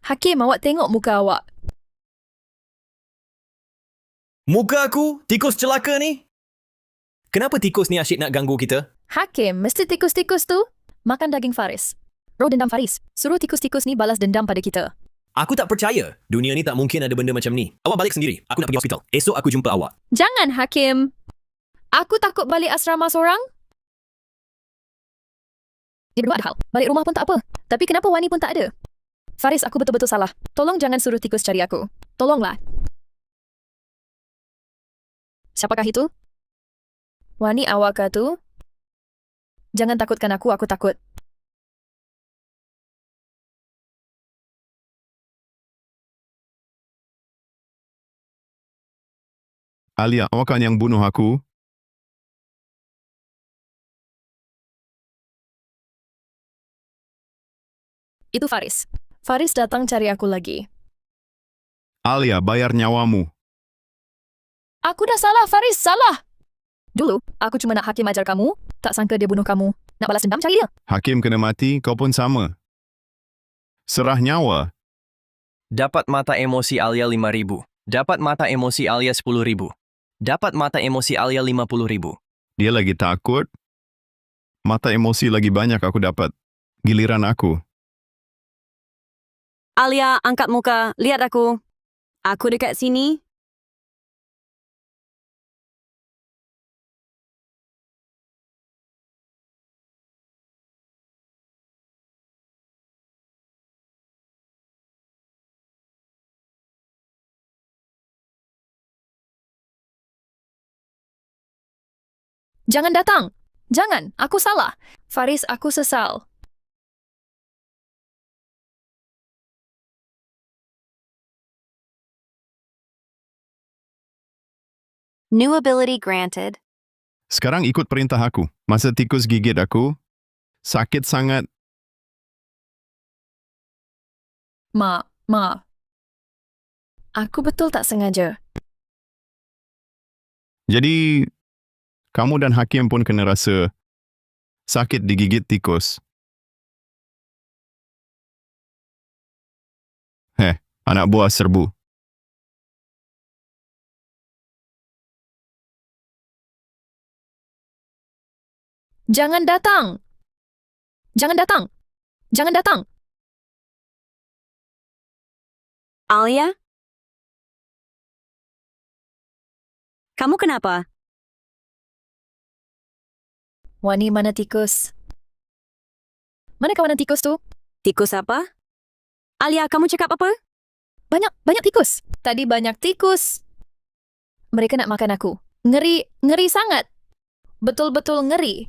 Hakim, awak tengok muka awak. Muka aku? Tikus celaka ni? Kenapa tikus ni asyik nak ganggu kita? Hakim, mesti tikus-tikus tu makan daging Faris. Roh dendam Faris. Suruh tikus-tikus ni balas dendam pada kita. Aku tak percaya. Dunia ni tak mungkin ada benda macam ni. Awak balik sendiri. Aku nak pergi hospital. Esok aku jumpa awak. Jangan, Hakim. Aku takut balik asrama seorang. Dia berdua ada hal. Balik rumah pun tak apa. Tapi kenapa Wani pun tak ada? Faris, aku betul-betul salah. Tolong jangan suruh tikus cari aku. Tolonglah. Siapakah itu? Wani awak kah tu? Jangan takutkan aku takut. Alia, awak kan yang bunuh aku? Itu Faris. Faris datang cari aku lagi. Alia, bayar nyawamu. Aku dah salah, Faris, salah. Dulu, aku cuma nak Hakim ajar kamu. Tak sangka dia bunuh kamu. Nak balas dendam, cari dia. Hakim kena mati, kau pun sama. Serah nyawa. Dapat mata emosi Alia 5.000. Dapat mata emosi Alia 10.000. Dapat mata emosi Alia 50.000. Dia lagi takut. Mata emosi lagi banyak aku dapat. Giliran aku. Alia, angkat muka. Lihat aku. Aku dekat sini. Jangan datang. Jangan, aku salah. Faris, aku sesal. New ability granted. Sekarang ikut perintah aku. Masa tikus gigit aku, sakit sangat. Maaf. Aku betul tak sengaja. Jadi, kamu dan Hakim pun kena rasa sakit digigit tikus. Anak buah serbu. Jangan datang. Jangan datang. Jangan datang. Alia? Kamu kenapa? Wani, mana tikus? Mana kawanan tikus tu? Tikus apa? Alia, kamu cakap apa? Banyak tikus. Tadi banyak tikus. Mereka nak makan aku. Ngeri sangat. Betul-betul ngeri.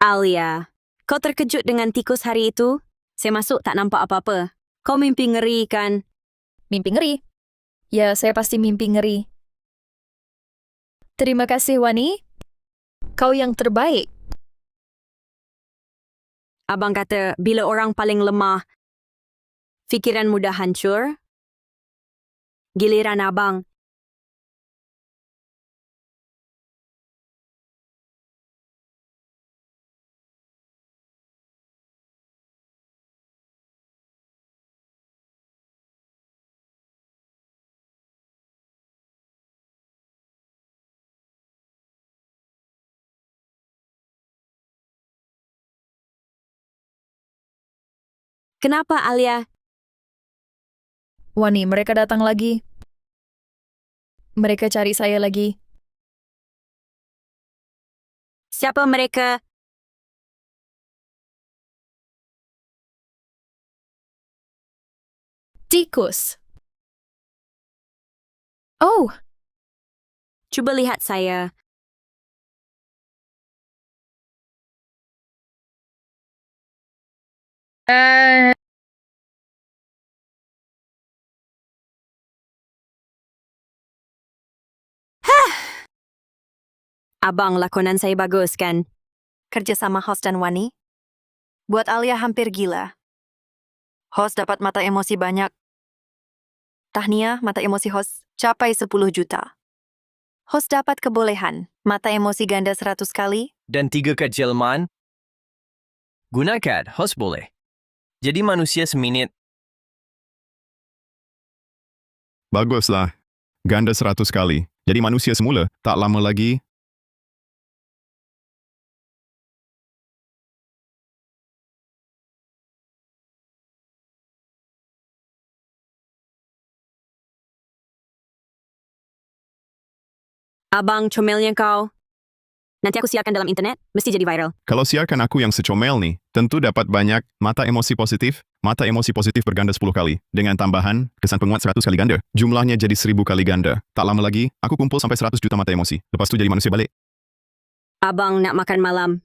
Alia, kau terkejut dengan tikus hari itu? Saya masuk tak nampak apa-apa. Kau mimpi ngeri kan? Mimpi ngeri? Ya, saya pasti mimpi ngeri. Terima kasih, Wani. Kau yang terbaik. Abang kata, bila orang paling lemah, fikiran mudah hancur. Giliran abang. Kenapa, Alia? Wani, mereka datang lagi. Mereka cari saya lagi. Siapa mereka? Tikus. Oh, Cuba lihat saya. Abang, lakonan saya bagus kan? Kerjasama host dan Wani buat Alia hampir gila. Host dapat mata emosi banyak. Tahniah, mata emosi host capai 10 juta. Host dapat kebolehan, mata emosi ganda 100 kali. Dan 3 kad jelmaan. Gunakan, host boleh. Jadi manusia seminit. Baguslah. Ganda 100 kali. Jadi manusia semula, tak lama lagi. Abang, comelnya kau. Nanti aku siarkan dalam internet, mesti jadi viral. Kalau siarkan aku yang secomel nih, tentu dapat banyak mata emosi positif berganda 10 kali. Dengan tambahan, kesan penguat 100 kali ganda. Jumlahnya jadi 1000 kali ganda. Tak lama lagi, aku kumpul sampai 100 juta mata emosi. Lepas tu jadi manusia balik. Abang nak makan malam.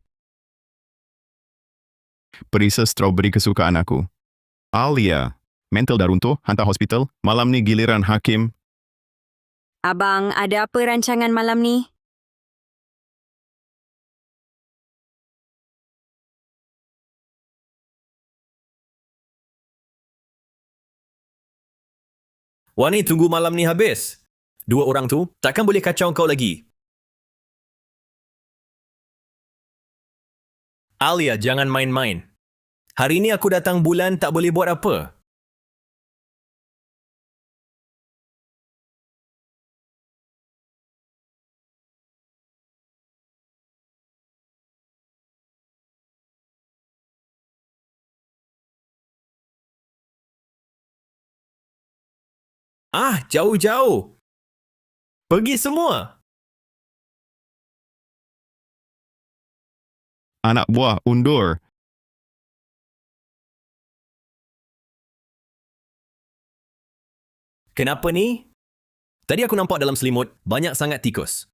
Perisa strawberry kesukaan aku. Alia. Mental dah runtuh, hantar hospital. Malam ni giliran Hakim. Abang, ada apa rancangan malam ni? Wani, tunggu malam ni habis. 2 orang tu takkan boleh kacau kau lagi. Alia, jangan main-main. Hari ni aku datang bulan tak boleh buat apa. Jauh-jauh. Pergi semua. Anak buah, undur. Kenapa ni? Tadi aku nampak dalam selimut banyak sangat tikus.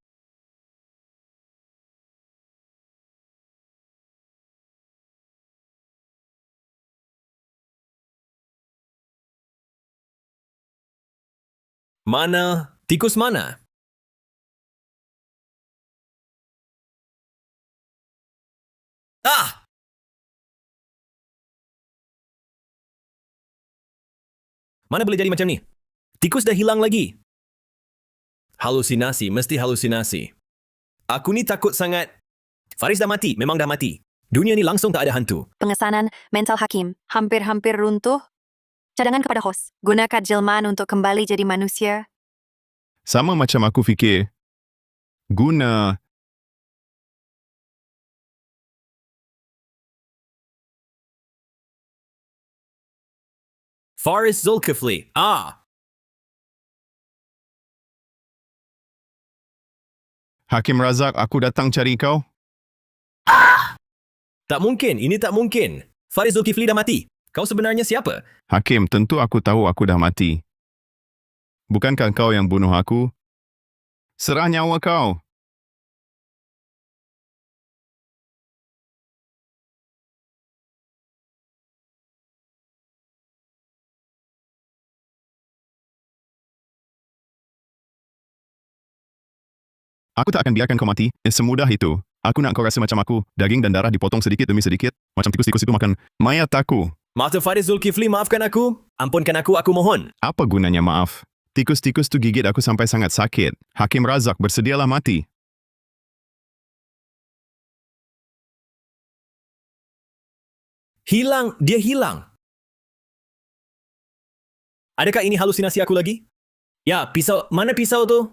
Mana? Tikus mana? Mana boleh jadi macam ni? Tikus dah hilang lagi. Halusinasi, mesti halusinasi. Aku ni takut sangat. Faris dah mati, memang dah mati. Dunia ni langsung tak ada hantu. Pengesanan mental Hakim hampir-hampir runtuh. Cadangan kepada host. Gunakan jelmaan untuk kembali jadi manusia. Sama macam aku fikir. Guna. Faris Zulkifli. Hakim Razak, aku datang cari kau. Tak mungkin, ini tak mungkin. Faris Zulkifli dah mati. Kau sebenarnya siapa? Hakim, tentu aku tahu aku dah mati. Bukankah kau yang bunuh aku? Serah nyawa kau. Aku tak akan biarkan kau mati. Semudah itu. Aku nak kau rasa macam aku. Daging dan darah dipotong sedikit demi sedikit. Macam tikus-tikus itu makan mayat aku. Mata Faris Zulkifli, maafkan aku. Ampunkan aku mohon. Apa gunanya maaf? Tikus-tikus tu gigit aku sampai sangat sakit. Hakim Razak, bersedialah mati. Hilang, dia hilang. Adakah ini halusinasi aku lagi? Ya, pisau. Mana pisau tu?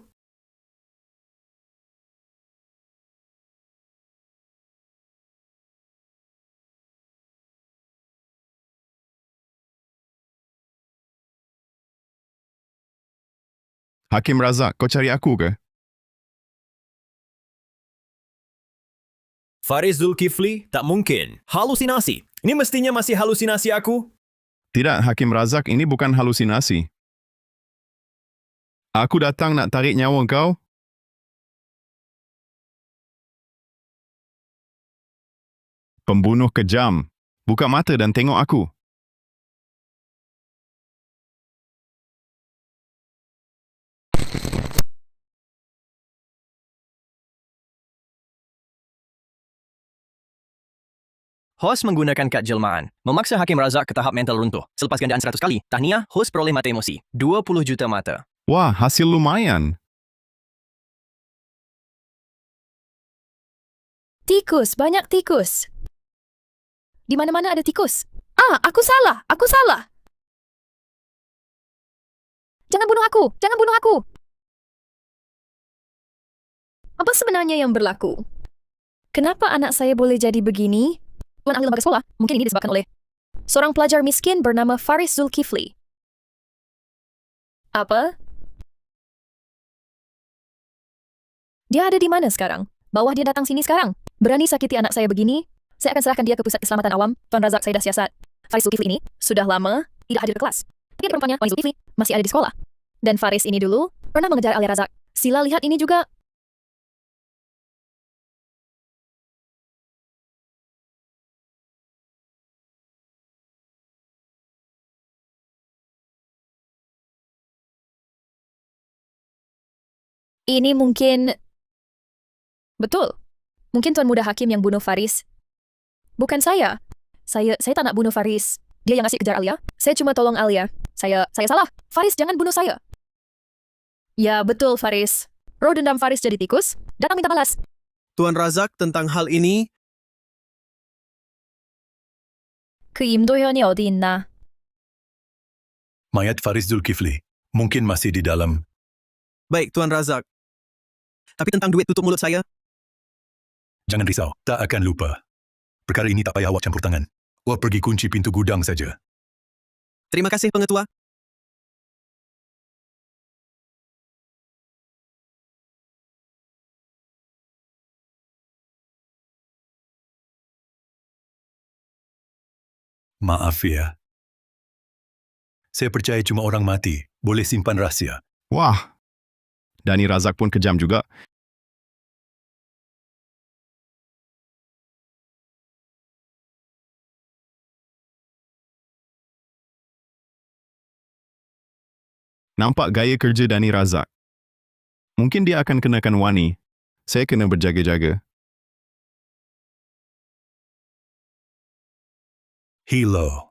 Hakim Razak, kau cari aku ke? Faris Zulkifli, tak mungkin. Halusinasi. Ini mestinya masih halusinasi aku. Tidak, Hakim Razak, ini bukan halusinasi. Aku datang nak tarik nyawa kau. Pembunuh kejam. Buka mata dan tengok aku. Hos menggunakan kad jelmaan, memaksa Hakim Razak ke tahap mental runtuh. Selepas gandaan 100 kali, tahniah, hos peroleh mata emosi. 20 juta mata. Wah, hasil lumayan. Tikus, banyak tikus. Di mana-mana ada tikus. Ah, aku salah, aku salah. Jangan bunuh aku, jangan bunuh aku. Apa sebenarnya yang berlaku? Kenapa anak saya boleh jadi begini? Tuan ahli lembaga sekolah, mungkin ini disebabkan oleh seorang pelajar miskin bernama Faris Zulkifli. Apa? Dia ada di mana sekarang? Bawah dia datang sini sekarang. Berani sakiti anak saya begini? Saya akan serahkan dia ke Pusat Keselamatan Awam. Tuan Razak, saya dah siasat. Faris Zulkifli ini sudah lama tidak hadir ke kelas. Tapi perumpamanya, Faris Zulkifli masih ada di sekolah. Dan Faris ini dulu pernah mengejar Alia Razak. Sila lihat ini juga. Ini mungkin... Betul. Mungkin Tuan Muda Hakim yang bunuh Faris. Bukan saya. Saya tak nak bunuh Faris. Dia yang asyik kejar Alia. Saya cuma tolong Alia. Saya salah. Faris, jangan bunuh saya. Ya, betul Faris. Roh dendam Faris jadi tikus. Datang minta balas. Tuan Razak, tentang hal ini, 그 임도현이 어디 있나? Mayat Faris Zulkifli mungkin masih di dalam. baik Tuan Razak. Tapi tentang duit tutup mulut saya, Jangan risau, tak akan lupa. Perkara ini tak payah awak campur tangan. Awak pergi kunci pintu gudang saja. terima kasih pengetua. Maaf ya. Saya percaya cuma orang mati boleh simpan rahsia. Wah, Dani Razak pun kejam juga. Nampak gaya kerja Dani Razak. Mungkin dia akan kenakan wani. Saya kena berjaga-jaga. Hello.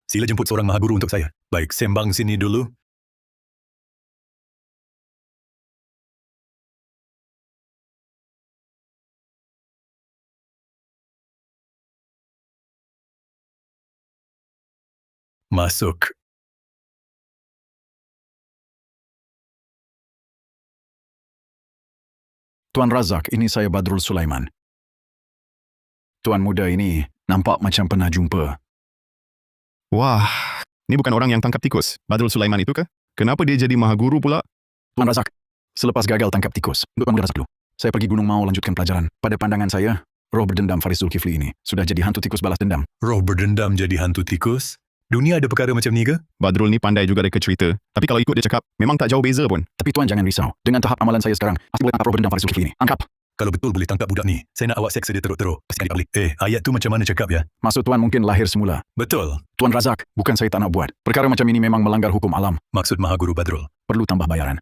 Sila jemput seorang mahaguru untuk saya. Baik, sembang sini dulu. Masuk. Tuan Razak, ini saya Badrul Sulaiman. Tuan muda ini nampak macam pernah jumpa. Wah, ini bukan orang yang tangkap tikus. Badrul Sulaiman itu ke? Kenapa dia jadi mahaguru pula? Tuan Razak, selepas gagal tangkap tikus, untuk Tuan Razak dulu, saya pergi Gunung Mau lanjutkan pelajaran. Pada pandangan saya, roh berdendam Faris Zulkifli ini sudah jadi hantu tikus balas dendam. Roh berdendam jadi hantu tikus? Dunia ada perkara macam ni ke? Badrul ni pandai juga reka cerita. Tapi kalau ikut dia cakap, memang tak jauh beza pun. Tapi Tuan jangan risau. Dengan tahap amalan saya sekarang, pasti boleh tangkap roh berdendam Faris Zulkifli ini. Angkap. Kalau betul boleh tangkap budak ni, saya nak awak seksa dia teruk-teruk. Pasti balik. Ayat tu macam mana cakap ya? Maksud Tuan mungkin lahir semula. Betul. Tuan Razak, bukan saya tak nak buat. Perkara macam ini memang melanggar hukum alam. Maksud Mahaguru Badrul? Perlu tambah bayaran.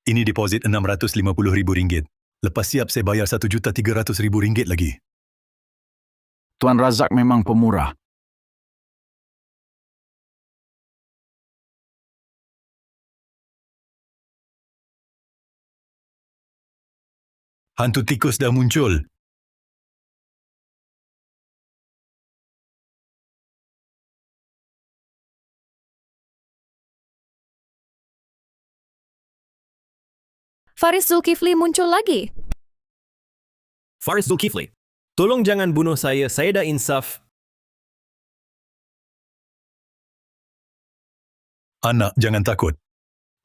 Ini deposit RM650,000. Lepas siap saya bayar RM1,300,000 lagi. Tuan Razak memang pemurah. Hantu tikus dah muncul. Faris Zulkifli muncul lagi. Faris Zulkifli, tolong jangan bunuh saya dah insaf. Anak, jangan takut.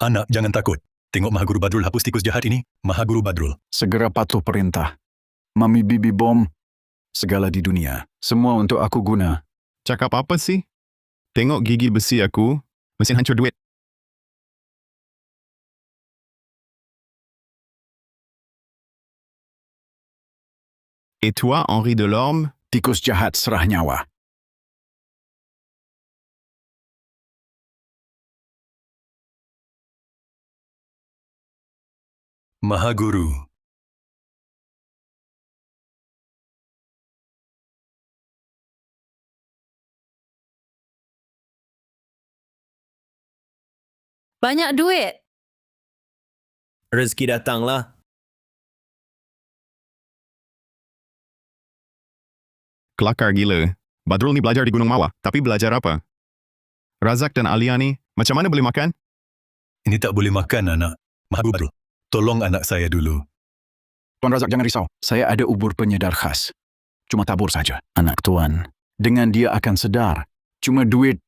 Anak, jangan takut. Tengok Mahaguru Badrul hapus tikus jahat ini. Mahaguru Badrul. Segera patuh perintah. Mami Bibi Bom. Segala di dunia. Semua untuk aku guna. Cakap apa sih? Tengok gigi besi aku, mesin hancur duit. Et toi, Henri Delorme? Tikus jahat serah nyawa. Mahaguru. Banyak duit. Rezeki datanglah. Kelakar gila. Badrul ni belajar di Gunung Mawar, tapi belajar apa? Razak dan Alia ni, macam mana boleh makan? Ini tak boleh makan, anak. Mahaguru Badrul. Tolong anak saya dulu. Tuan Razak, jangan risau. Saya ada ubur penyedar khas. Cuma tabur saja. Anak tuan, dengan dia akan sedar. Cuma duit.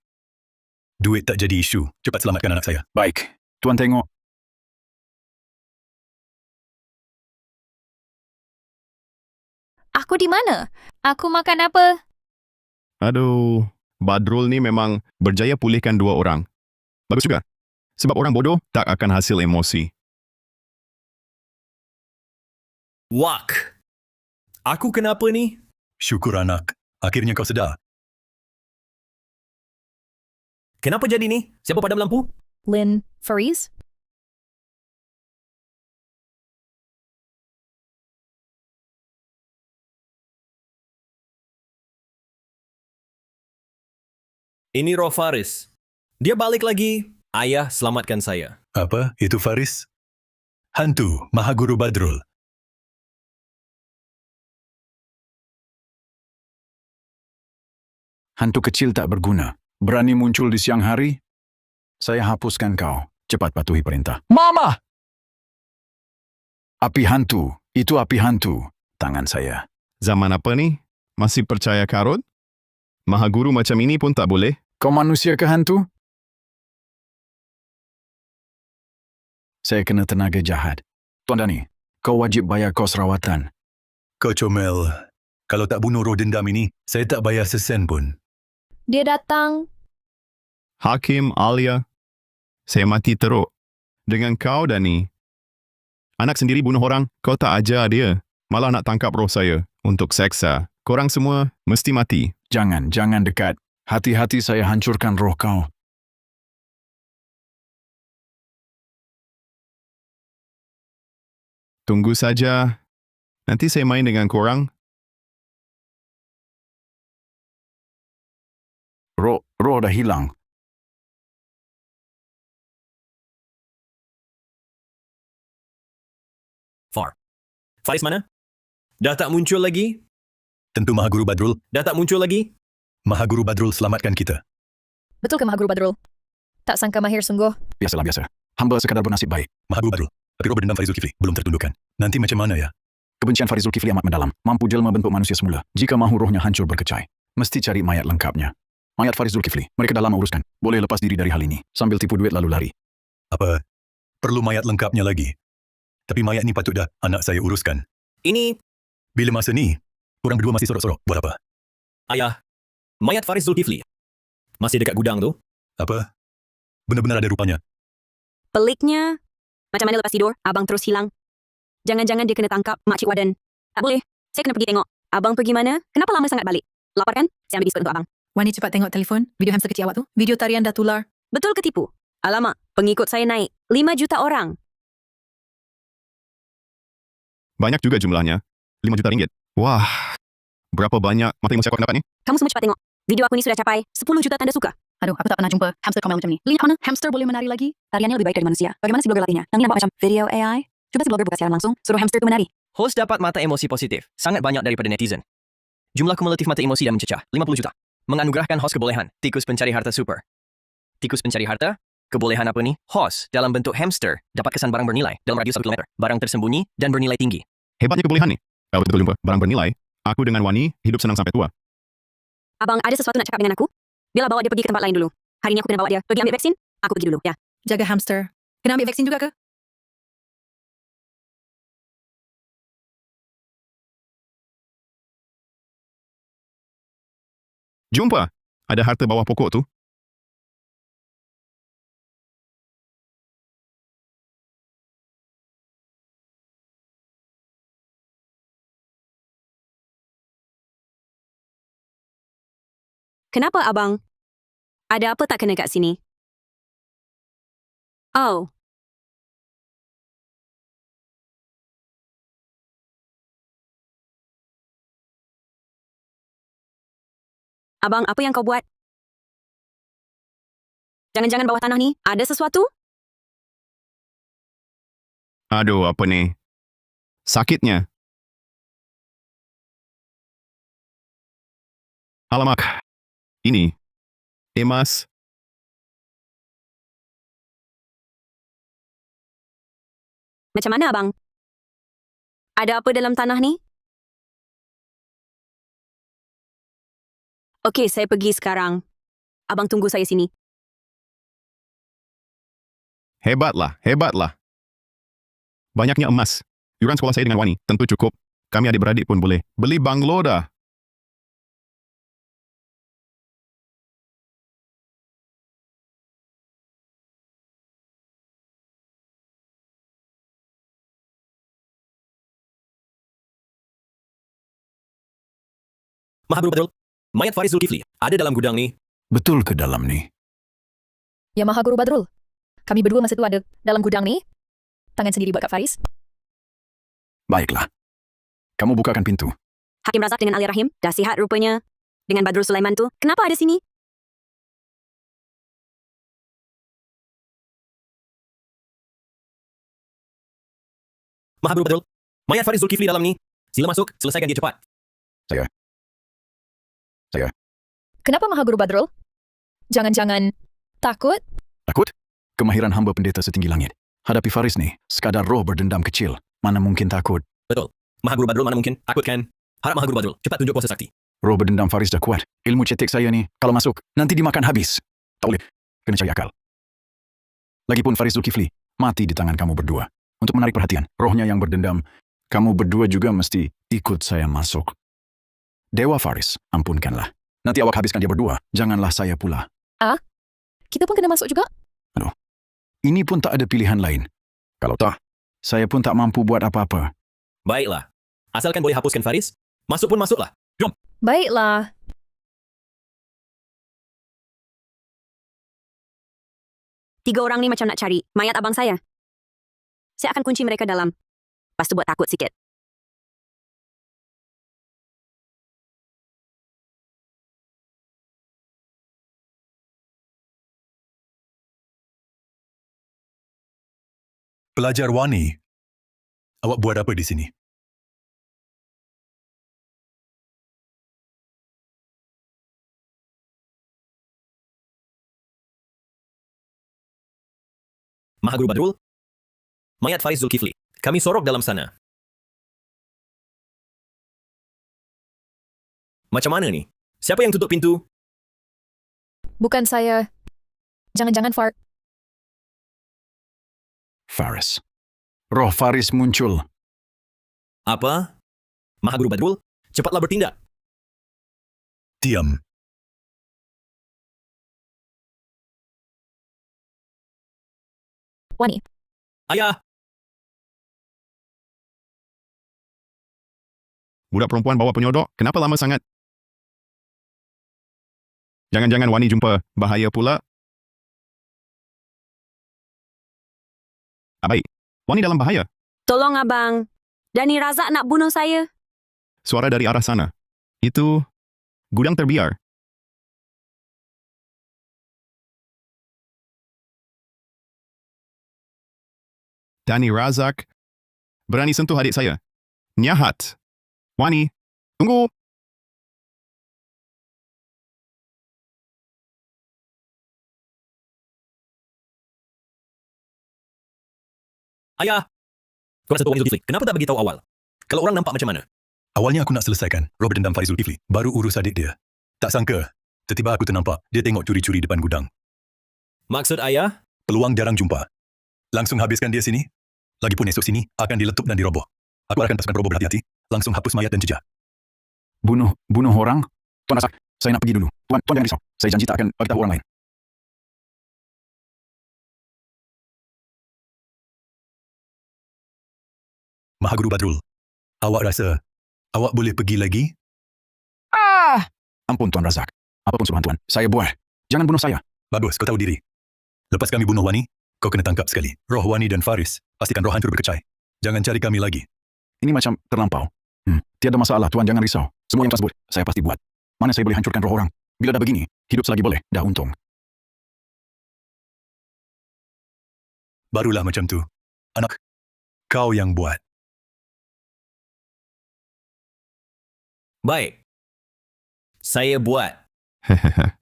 Duit tak jadi isu. Cepat selamatkan anak saya. Baik. Tuan tengok. Aku di mana? Aku makan apa? Aduh, Badrul ni memang berjaya pulihkan dua orang. Bagus juga. Sebab orang bodoh tak akan hasil emosi. Wak. Aku kenapa ni? Syukur anak. Akhirnya kau sedar. Kenapa jadi ni? Siapa padam lampu? Lynn, Fariz? Ini Roh Faris. Dia balik lagi. Ayah, selamatkan saya. Apa? Itu Faris? Hantu Mahaguru Badrul. Hantu kecil tak berguna. Berani muncul di siang hari? Saya hapuskan kau. Cepat patuhi perintah. Mama! Api hantu. Itu api hantu. Tangan saya. Zaman apa ni? Masih percaya karut? Mahaguru macam ini pun tak boleh? Kau manusia ke hantu? Saya kena tenaga jahat. Tuan Dani, kau wajib bayar kos rawatan. Kau comel. Kalau tak bunuh roh dendam ini, saya tak bayar sesen pun. Dia datang. Hakim, Alia, saya mati teruk. Dengan kau, Dani. Anak sendiri bunuh orang, kau tak ajar dia. Malah nak tangkap roh saya untuk seksa. Korang semua mesti mati. Jangan dekat. Hati-hati saya hancurkan roh kau. Tunggu saja. Nanti saya main dengan korang. Roh dah hilang. Faris mana? Dah tak muncul lagi? Tentu Mahaguru Badrul. Dah tak muncul lagi? Mahaguru Badrul selamatkan kita. Betul ke Mahaguru Badrul? Tak sangka mahir sungguh. Biasalah biasa. Hamba sekadar bernasib baik. Mahaguru Badrul. Tapi roh berdendam Farizul Kifli belum tertundukkan. Nanti macam mana ya? Kebencian Farizul Kifli amat mendalam. Mampu jelma bentuk manusia semula. Jika mahu rohnya hancur berkecai, mesti cari mayat lengkapnya. Mayat Farizul Kifli. Mereka dah lama uruskan. Boleh lepas diri dari hal ini. Sambil tipu duit lalu lari. Apa? Perlu mayat lengkapnya lagi. Tapi mayat ni patut dah anak saya uruskan. Ini... Bila masa ni, korang berdua masih sorok-sorok. Buat apa? Ayah, mayat Faris Zulkifli. Masih dekat gudang tu? Apa? Benar-benar ada rupanya. Peliknya, macam mana lepas tidur, abang terus hilang. Jangan-jangan dia kena tangkap, Makcik Waden. Tak boleh, saya kena pergi tengok. Abang pergi mana? Kenapa lama sangat balik? Lapar kan? Saya ambil biskut untuk abang. Wani cepat tengok telefon. Video hamster kecil awak tu. Video tarian dah tular. Betul ke tipu? Alamak, pengikut saya naik. 5 juta orang. Banyak juga jumlahnya. 5 juta ringgit. Wah, berapa banyak mata emosi aku akan dapat ni? Kamu semua cepat tengok. Video aku ni sudah capai 10 juta tanda suka. Aduh, aku tak pernah jumpa hamster komel macam ni. Lihat mana? Hamster boleh menari lagi? Tariannya lebih baik dari manusia. Bagaimana si blogger latihnya? Yang ni nampak macam video AI? Cuba si blogger buka siaran langsung, suruh hamster itu menari. Host dapat mata emosi positif. Sangat banyak daripada netizen. Jumlah kumulatif mata emosi dah mencecah. 50 juta. Menganugerahkan host kebolehan. Tikus pencari harta super. Tikus pencari harta? Kebolehan apa ni? Host dalam bentuk hamster dapat kesan barang bernilai dalam radius 1 km. Barang tersembunyi dan bernilai tinggi. Hebatnya kebolehan ni. Kalau betul jumpa barang bernilai, aku dengan Wani hidup senang sampai tua. Abang ada sesuatu nak cakap dengan aku? Biarlah bawa dia pergi ke tempat lain dulu. Hari ini aku kena bawa dia pergi ambil vaksin. Aku pergi dulu, ya. Jaga hamster. Kena ambil vaksin juga ke? Jumpa. Ada harta bawah pokok tu. Kenapa, abang? Ada apa tak kena kat sini? Oh. Abang, apa yang kau buat? Jangan-jangan bawah tanah ni ada sesuatu? Aduh, apa ni? Sakitnya. Alamak. Ini. Emas. Macam mana, abang? Ada apa dalam tanah ni? Okey, saya pergi sekarang. Abang tunggu saya sini. Hebatlah, hebatlah. Banyaknya emas. Yuran sekolah saya dengan Wani tentu cukup. Kami adik-beradik pun boleh beli banglo dah. Maha Guru Badrul, mayat Faris Zulkifli ada dalam gudang ni. Betul ke dalam ni? Ya Maha Guru Badrul. Kami berdua masa tu ada dalam gudang ni. Tangan sendiri buat Kak Faris. Baiklah. Kamu bukakan pintu. Hakim Razak dengan Ali Rahim dah sihat rupanya. Dengan Badrul Sulaiman tu, kenapa ada sini? Maha Guru Badrul, mayat Faris Zulkifli dalam ni. Sila masuk, selesaikan dia cepat. Saya. Kenapa Maha Guru Badrul? Jangan-jangan takut? Takut? Kemahiran hamba pendeta setinggi langit. Hadapi Faris ni, sekadar roh berdendam kecil. Mana mungkin takut? Betul. Maha Guru Badrul mana mungkin takut kan? Harap Maha Guru Badrul cepat tunjuk kuasa sakti. Roh berdendam Faris dah kuat. Ilmu cetek saya ni, kalau masuk, nanti dimakan habis. Tak boleh. Kena cari akal. Lagipun Faris Zulkifli mati di tangan kamu berdua. Untuk menarik perhatian, rohnya yang berdendam, kamu berdua juga mesti ikut saya masuk. Dewa Faris, ampunkanlah. Nanti awak habiskan dia berdua. Janganlah saya pula. Ah? Kita pun kena masuk juga? Aduh. Ini pun tak ada pilihan lain. Kalau tak, saya pun tak mampu buat apa-apa. Baiklah. Asalkan boleh hapuskan Faris, masuk pun masuklah. Jom. Baiklah. Tiga orang ni macam nak cari mayat abang saya. Saya akan kunci mereka dalam. Lepas tu buat takut sikit. Pelajar Wani, awak buat apa di sini? Maha Guru Badrul, mayat Faris Zulkifli. Kami sorok dalam sana. Macam mana ni? Siapa yang tutup pintu? Bukan saya. Jangan-jangan Faris. Roh Faris muncul. Apa? Maha Guru Badrul, cepatlah bertindak. Diam. Wani. Ayah! Budak perempuan bawa penyodok, kenapa lama sangat? Jangan-jangan Wani jumpa bahaya pula. Baik, Wani dalam bahaya. Tolong abang. Dani Razak nak bunuh saya. Suara dari arah sana. Itu gudang terbiar. Dani Razak berani sentuh adik saya. Nyahat. Wani, tunggu. Ayah! Kuasa Tuan Zulkifli, kenapa tak beritahu awal? Kalau orang nampak macam mana? Awalnya aku nak selesaikan roh berdendam Faris Zulkifli, baru urus adik dia. Tak sangka, tiba-tiba aku ternampak dia tengok curi-curi depan gudang. Maksud ayah? Peluang jarang jumpa. Langsung habiskan dia sini. Lagipun esok sini akan diletup dan diroboh. Aku akan pasukan roboh berhati-hati. Langsung hapus mayat dan jejak. Bunuh orang? Tuan Razak, saya nak pergi dulu. Tuan jangan risau. Saya janji tak akan beritahu orang lain. Mahaguru Badrul, awak rasa awak boleh pergi lagi? Ampun Tuan Razak. Apapun suruhan Tuan, saya buat. Jangan bunuh saya. Bagus, kau tahu diri. Lepas kami bunuh Wani, kau kena tangkap sekali. Roh Wani dan Faris, pastikan roh hancur berkecai. Jangan cari kami lagi. Ini macam terlampau. Tiada masalah, Tuan jangan risau. Semua yang Tuan sebut, saya pasti buat. Mana saya boleh hancurkan roh orang? Bila dah begini, hidup selagi boleh, dah untung. Barulah macam tu. Anak, kau yang buat. Baik. Saya buat. Hehehe.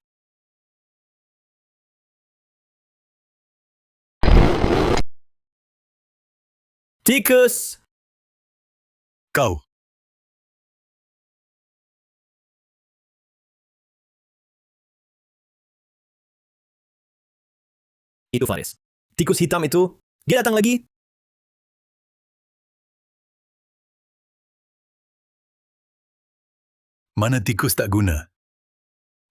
Tikus! Kau. Itu Faris. Tikus hitam itu, dia datang lagi. Mana tikus tak guna?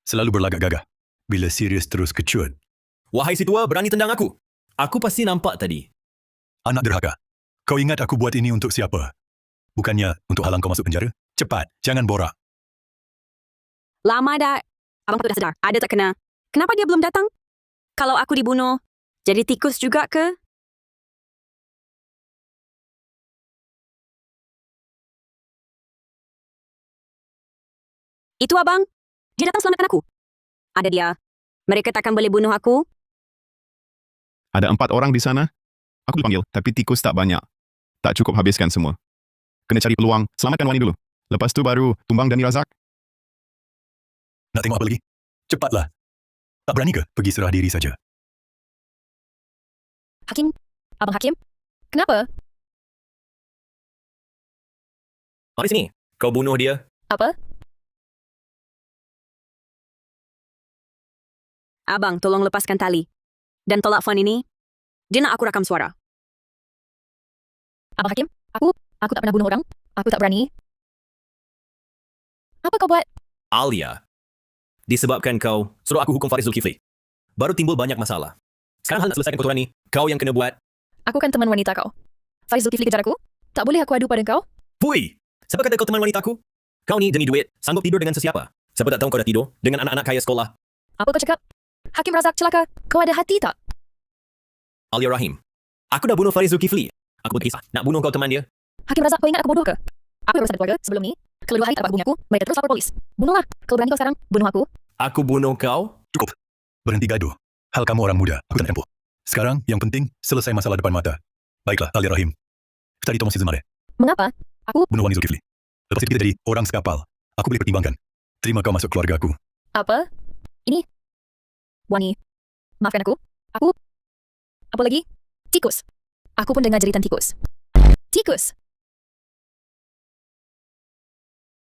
Selalu berlagak gagah. Bila serius terus kecut. Wahai si tua, berani tendang aku. Aku pasti nampak tadi. Anak derhaka. Kau ingat aku buat ini untuk siapa? Bukannya untuk halang kau masuk penjara? Cepat, jangan borak. Lama dah. Abang tu dah sedar. Ada tak kena. Kenapa dia belum datang? Kalau aku dibunuh, jadi tikus juga ke? Itu abang. Dia datang selamatkan aku. Ada dia. Mereka takkan boleh bunuh aku. Ada 4 orang di sana. Aku dipanggil, tapi tikus tak banyak. Tak cukup habiskan semua. Kena cari peluang, selamatkan Wani dulu. Lepas tu baru tumbang Dani Razak. Nak tengok apa lagi? Cepatlah. Tak berani ke pergi serah diri saja? Hakim? Abang Hakim? Kenapa? Mari sini. Kau bunuh dia. Apa? Abang, tolong lepaskan tali. Dan tolak phone ini. Dia nak aku rakam suara. Abang Hakim? Aku tak pernah bunuh orang. Aku tak berani. Apa kau buat? Alia. Disebabkan kau suruh aku hukum Faris Zulkifli. Baru timbul banyak masalah. Sekarang hal nak selesaikan kotoran ni, kau yang kena buat. Aku kan teman wanita kau. Faris Zulkifli kejar aku. Tak boleh aku adu pada kau? Hui! Siapa kata kau teman wanita aku? Kau ni demi duit, sanggup tidur dengan sesiapa? Siapa tak tahu kau dah tidur dengan anak-anak kaya sekolah? Apa kau cakap? Hakim Razak celaka. Kau ada hati tak? Alia Rahim. Aku dah bunuh Faris Zulkifli. Aku berkisah. Nak bunuh kau teman dia? Hakim Razak, kau ingat aku bodoh ke? Aku berurusan dengan keluarga sebelum ni. Kalau 2 hari tak dapat hubungi aku, mereka terus lapor polis. Bunuhlah. Kalau berani kau sekarang, bunuh aku. Aku bunuh kau? Cukup. Berhenti gaduh. Hal kamu orang muda. Aku tak nak campur. Sekarang, yang penting, selesai masalah depan mata. Baiklah, Alia Rahim. Kita ditolong si Zemare. Mengapa? Aku... Bunuh Wani Zulkifli. Lepas itu kita jadi orang sekapal. Aku boleh pertimbangkan. Terima kau masuk keluarga aku. Apa? Ini? Wani. Maafkan aku. Aku... Apa lagi? Tikus. Aku pun dengar jeritan tikus. Tikus.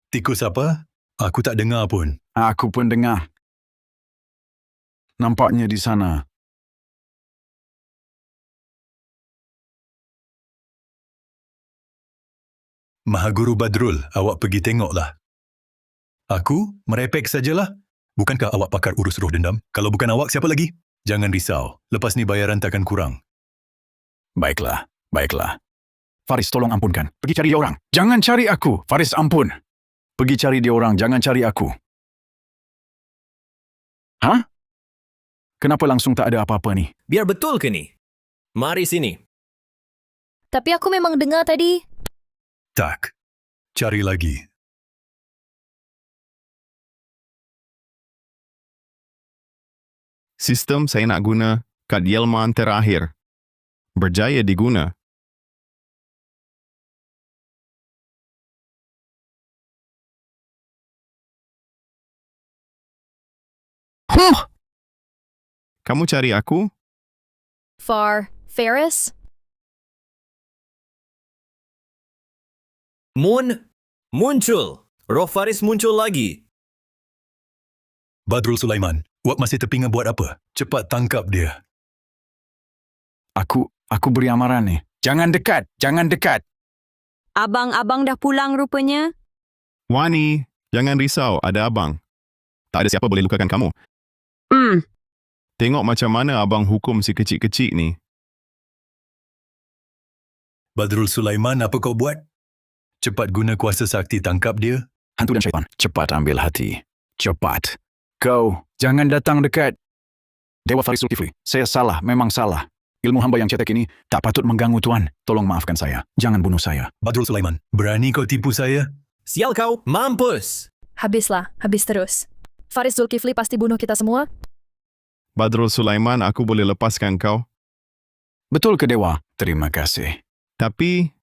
Tikus apa? Aku tak dengar pun. Aku pun dengar. Nampaknya di sana. Mahaguru Badrul, awak pergi tengoklah. Aku? Merepek sajalah. Bukankah awak pakar urus roh dendam? Kalau bukan awak, siapa lagi? Jangan risau. Lepas ni bayaran takkan kurang. Baiklah, baiklah. Faris, tolong ampunkan. Pergi cari dia orang. Jangan cari aku. Faris, ampun. Pergi cari dia orang. Jangan cari aku. Hah? Kenapa langsung tak ada apa-apa ni? Biar betul ke ni? Mari sini. Tapi aku memang dengar tadi. Tak. Cari lagi. Sistem saya nak guna kad Yelman terakhir. Berjaya diguna. Kamu cari aku? Faris? Muncul. Roh Faris muncul lagi. Badrul Sulaiman, awak masih terpinga buat apa? Cepat tangkap dia. Aku beri amaran ni. Jangan dekat, jangan dekat. Abang dah pulang rupanya. Wani, jangan risau, ada abang. Tak ada siapa boleh lukakan kamu. Tengok macam mana abang hukum si kecil-kecil ni. Badrul Sulaiman, apa kau buat? Cepat guna kuasa sakti tangkap dia. Hantu dan syaitan, cepat ambil hati. Cepat. Kau, jangan datang dekat. Dewa Faris Zulkifli, saya salah, memang salah. Ilmu hamba yang cetek ini tak patut mengganggu Tuan. Tolong maafkan saya. Jangan bunuh saya. Badrul Sulaiman, berani kau tipu saya? Sial kau, mampus! Habislah, habis terus. Faris Zulkifli pasti bunuh kita semua. Badrul Sulaiman, aku boleh lepaskan kau. Betul ke Dewa? Terima kasih. Tapi,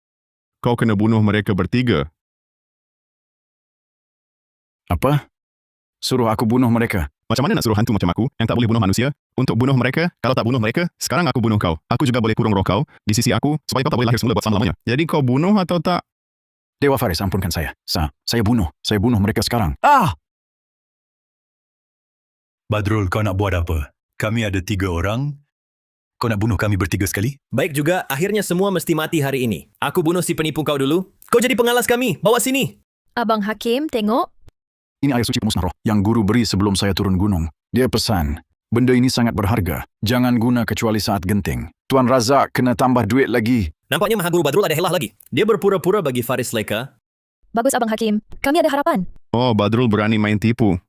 kau kena bunuh mereka bertiga. Apa? Suruh aku bunuh mereka. Macam mana nak suruh hantu macam aku yang tak boleh bunuh manusia untuk bunuh mereka? Kalau tak bunuh mereka, sekarang aku bunuh kau. Aku juga boleh kurung roh kau di sisi aku supaya kau tak boleh lahir semula buat selama-lamanya. Jadi kau bunuh atau tak? Dewa Faris, ampunkan saya. Saya bunuh. Saya bunuh mereka sekarang. Badrul, kau nak buat apa? Kami ada 3 orang. Kau nak bunuh kami bertiga sekali? Baik juga, akhirnya semua mesti mati hari ini. Aku bunuh si penipu kau dulu. Kau jadi pengalas kami. Bawa sini. Abang Hakim, tengok. Ini air suci pemusnah roh yang guru beri sebelum saya turun gunung. Dia pesan, benda ini sangat berharga. Jangan guna kecuali saat genting. Tuan Razak kena tambah duit lagi. Nampaknya Mahaguru Badrul ada helah lagi. Dia berpura-pura bagi Faris Leka. Bagus Abang Hakim, kami ada harapan. Oh, Badrul berani main tipu.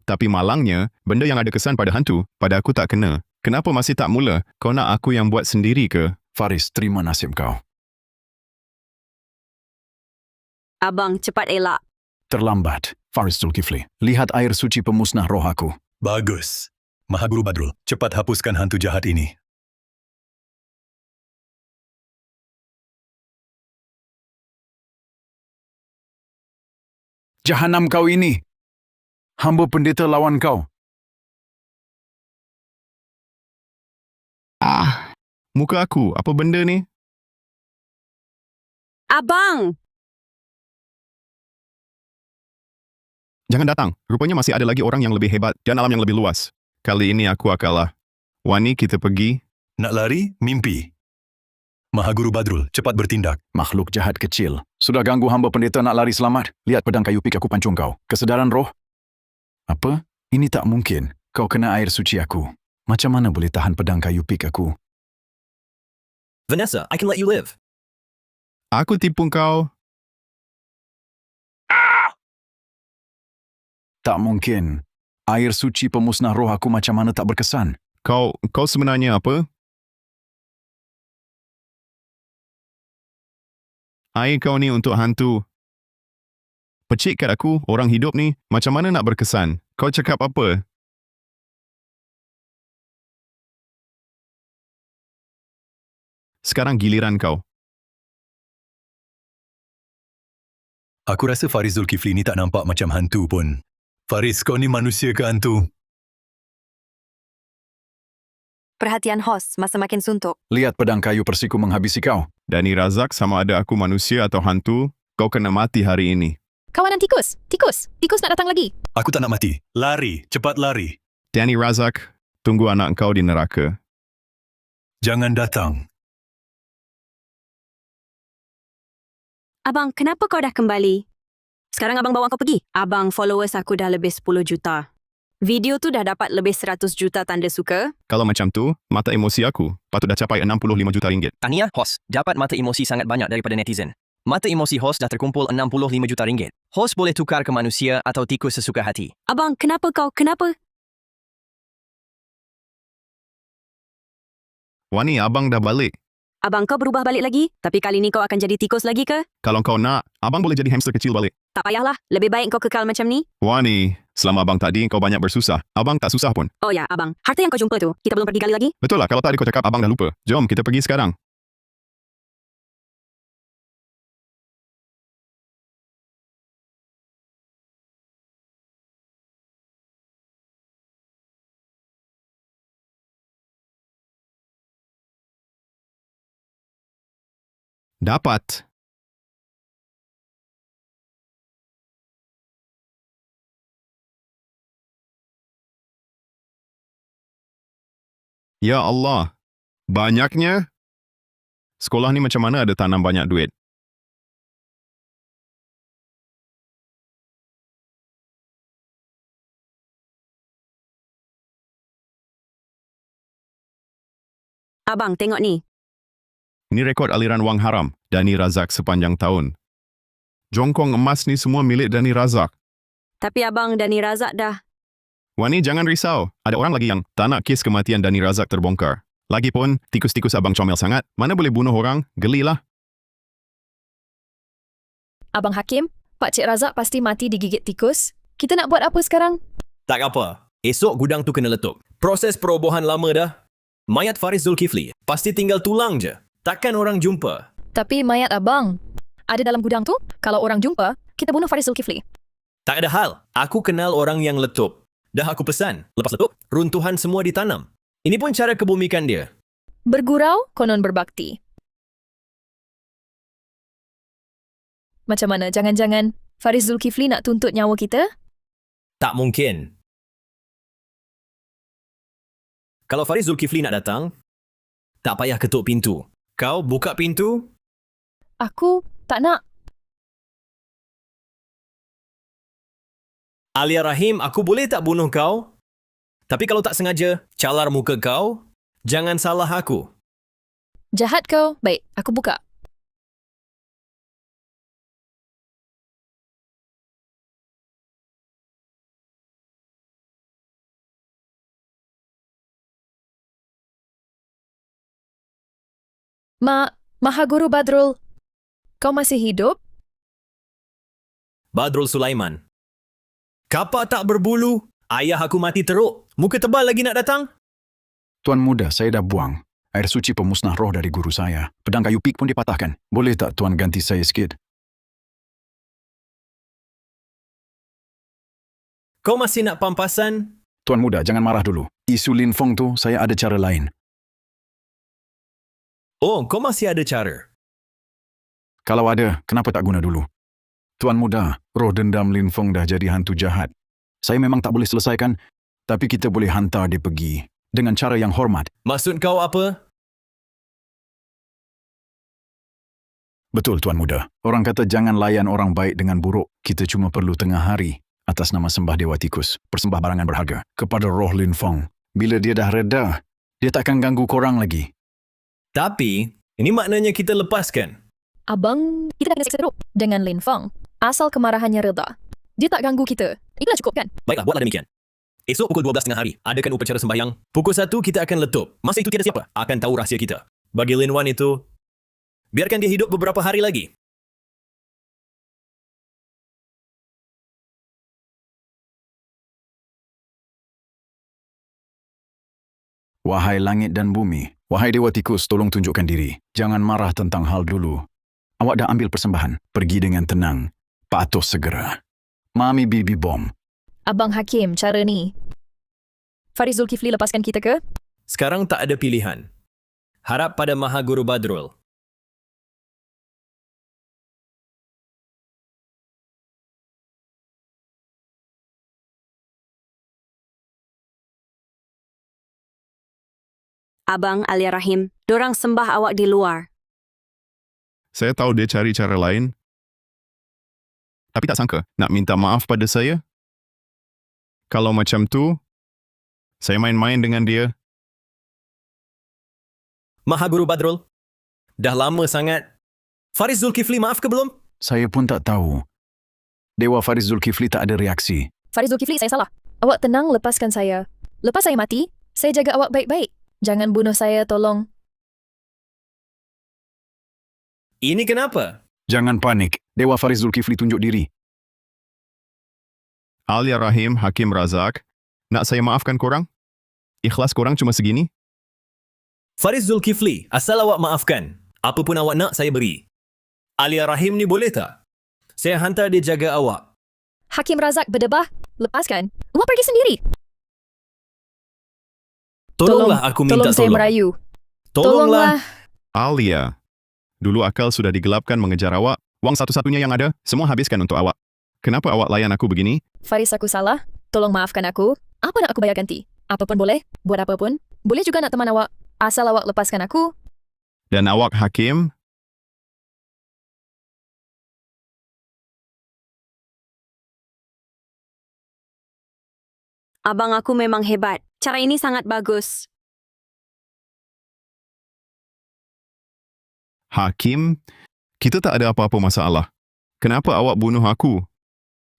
Tapi malangnya, benda yang ada kesan pada hantu, pada aku tak kena. Kenapa masih tak mula? Kau nak aku yang buat sendiri ke? Faris, terima nasib kau. Abang, cepat elak. Terlambat, Faris Zulkifli. Lihat air suci pemusnah roh aku. Bagus. Mahaguru Badrul, cepat hapuskan hantu jahat ini. Jahanam kau ini. Hamba pendeta lawan kau. Muka aku, apa benda ni? Abang! Jangan datang. Rupanya masih ada lagi orang yang lebih hebat dan alam yang lebih luas. Kali ini aku kalah. Wani, kita pergi. Nak lari? Mimpi. Mahaguru Badrul, cepat bertindak. Makhluk jahat kecil. Sudah ganggu hamba pendeta nak lari selamat. Lihat pedang kayu pik aku pancung kau. Kesedaran roh? Apa? Ini tak mungkin. Kau kena air suci aku. Macam mana boleh tahan pedang kayu pik aku? Vanessa, I can let you live. Aku tipu kau. Tak mungkin. Air suci pemusnah roh aku macam mana tak berkesan? Kau sebenarnya apa? Air kau ni untuk hantu. Pecik kat aku, orang hidup ni, macam mana nak berkesan? Kau cakap apa? Sekarang giliran kau. Aku rasa Faris Zulkifli ni tak nampak macam hantu pun. Faris, kau ni manusia ke hantu? Perhatian hos, masa makin suntuk. Lihat pedang kayu persiku menghabisi kau. Dani Razak, sama ada aku manusia atau hantu, kau kena mati hari ini. Kawanan tikus, tikus nak datang lagi. Aku tak nak mati. Lari, cepat lari. Dani Razak, tunggu anak kau di neraka. Jangan datang. Abang, kenapa kau dah kembali? Sekarang abang bawa kau pergi. Abang, followers aku dah lebih 10 juta. Video tu dah dapat lebih 100 juta tanda suka. Kalau macam tu, mata emosi aku patut dah capai 65 juta ringgit. Tahniah, hos. Dapat mata emosi sangat banyak daripada netizen. Mata emosi hos dah terkumpul 65 juta ringgit. Hos boleh tukar ke manusia atau tikus sesuka hati. Abang, kenapa kau? Kenapa? Wani, abang dah balik. Abang, kau berubah balik lagi? Tapi kali ni kau akan jadi tikus lagi ke? Kalau kau nak, abang boleh jadi hamster kecil balik. Tak payahlah. Lebih baik kau kekal macam ni. Wani, selama abang tadi kau banyak bersusah. Abang tak susah pun. Oh ya, abang. Harta yang kau jumpa tu, kita belum pergi gali lagi? Betul lah, kalau tadi kau cakap abang dah lupa. Jom, kita pergi sekarang. Dapat. Ya Allah, banyaknya. Sekolah ni macam mana ada tanam banyak duit? Abang, tengok ni. Ini rekod aliran wang haram Dani Razak sepanjang tahun. Jongkong emas ni semua milik Dani Razak. Tapi abang, Dani Razak dah. Wani, jangan risau. Ada orang lagi yang tak nak kes kematian Dani Razak terbongkar. Lagipun, tikus-tikus abang comel sangat. Mana boleh bunuh orang? Gelilah. Abang Hakim, Pak Cik Razak pasti mati digigit tikus. Kita nak buat apa sekarang? Tak apa. Esok gudang tu kena letup. Proses perobohan lama dah. Mayat Faris Zulkifli pasti tinggal tulang je. Takkan orang jumpa. Tapi mayat abang ada dalam gudang tu. Kalau orang jumpa, kita bunuh Faris Zulkifli. Tak ada hal. Aku kenal orang yang letup. Dah aku pesan. Lepas letup, runtuhan semua ditanam. Ini pun cara kebumikan dia. Bergurau, konon berbakti. Macam mana? Jangan-jangan Faris Zulkifli nak tuntut nyawa kita? Tak mungkin. Kalau Faris Zulkifli nak datang, tak payah ketuk pintu. Kau buka pintu? Aku tak nak. Alia Rahim, aku boleh tak bunuh kau? Tapi kalau tak sengaja, calar muka kau, jangan salah aku. Jahat kau. Baik, aku buka. Mahaguru Badrul, kau masih hidup? Badrul Sulaiman. Kapak tak berbulu. Ayah aku mati teruk. Muka tebal lagi nak datang? Tuan Muda, saya dah buang. Air suci pemusnah roh dari guru saya. Pedang kayu pik pun dipatahkan. Boleh tak Tuan ganti saya sikit? Kau masih nak pampasan? Tuan Muda, jangan marah dulu. Isu Lin Fong tu, saya ada cara lain. Oh, kau masih ada cara? Kalau ada, kenapa tak guna dulu? Tuan Muda, roh dendam Lin Fong dah jadi hantu jahat. Saya memang tak boleh selesaikan, tapi kita boleh hantar dia pergi dengan cara yang hormat. Maksud kau apa? Betul, Tuan Muda. Orang kata jangan layan orang baik dengan buruk. Kita cuma perlu tengah hari atas nama sembah Dewa Tikus. Persembah barangan berharga kepada roh Lin Fong. Bila dia dah reda, dia takkan ganggu korang lagi. Tapi, ini maknanya kita lepaskan. Abang, kita dah kena seksa teruk dengan Lin Fong. Asal kemarahannya reda. Dia tak ganggu kita. Itulah cukup kan? Baiklah, buatlah demikian. Esok pukul 12 tengah hari, adakan upacara sembahyang. Pukul 1 kita akan letup. Masa itu tiada siapa akan tahu rahsia kita. Bagi Lin Wan itu, biarkan dia hidup beberapa hari lagi. Wahai langit dan bumi, wahai Dewa Tikus, tolong tunjukkan diri. Jangan marah tentang hal dulu. Awak dah ambil persembahan. Pergi dengan tenang. Patuh segera. Mami Bibi Bom. Abang Hakim, cara ni. Faris Zulkifli lepaskan kita ke? Sekarang tak ada pilihan. Harap pada Mahaguru Badrul. Abang, Alia Rahim, dorang sembah awak di luar. Saya tahu dia cari cara lain. Tapi tak sangka nak minta maaf pada saya. Kalau macam tu, saya main-main dengan dia. Mahaguru Badrul, dah lama sangat. Faris Zulkifli maaf ke belum? Saya pun tak tahu. Dewa Faris Zulkifli tak ada reaksi. Faris Zulkifli, saya salah. Awak tenang, lepaskan saya. Lepas saya mati, saya jaga awak baik-baik. Jangan bunuh saya, tolong. Ini kenapa? Jangan panik. Dewa Faris Zulkifli tunjuk diri. Alia Rahim, Hakim Razak, nak saya maafkan korang? Ikhlas korang cuma segini? Faris Zulkifli, asal awak maafkan. Apa pun awak nak, saya beri. Alia Rahim ni boleh tak? Saya hantar dia jaga awak. Hakim Razak berdebah. Lepaskan. Awak pergi sendiri. Tolonglah aku minta tolong. Saya tolong. merayu. Tolonglah. Alia, dulu akal sudah digelapkan mengejar awak. Wang satu-satunya yang ada, semua habiskan untuk awak. Kenapa awak layan aku begini? Faris, aku salah. Tolong maafkan aku. Apa nak aku bayar ganti? Apapun boleh. Buat apapun. Boleh juga nak teman awak, asal awak lepaskan aku. Dan awak Hakim, Abang aku memang hebat. Cara ini sangat bagus. Hakim, kita tak ada apa-apa masalah. Kenapa awak bunuh aku?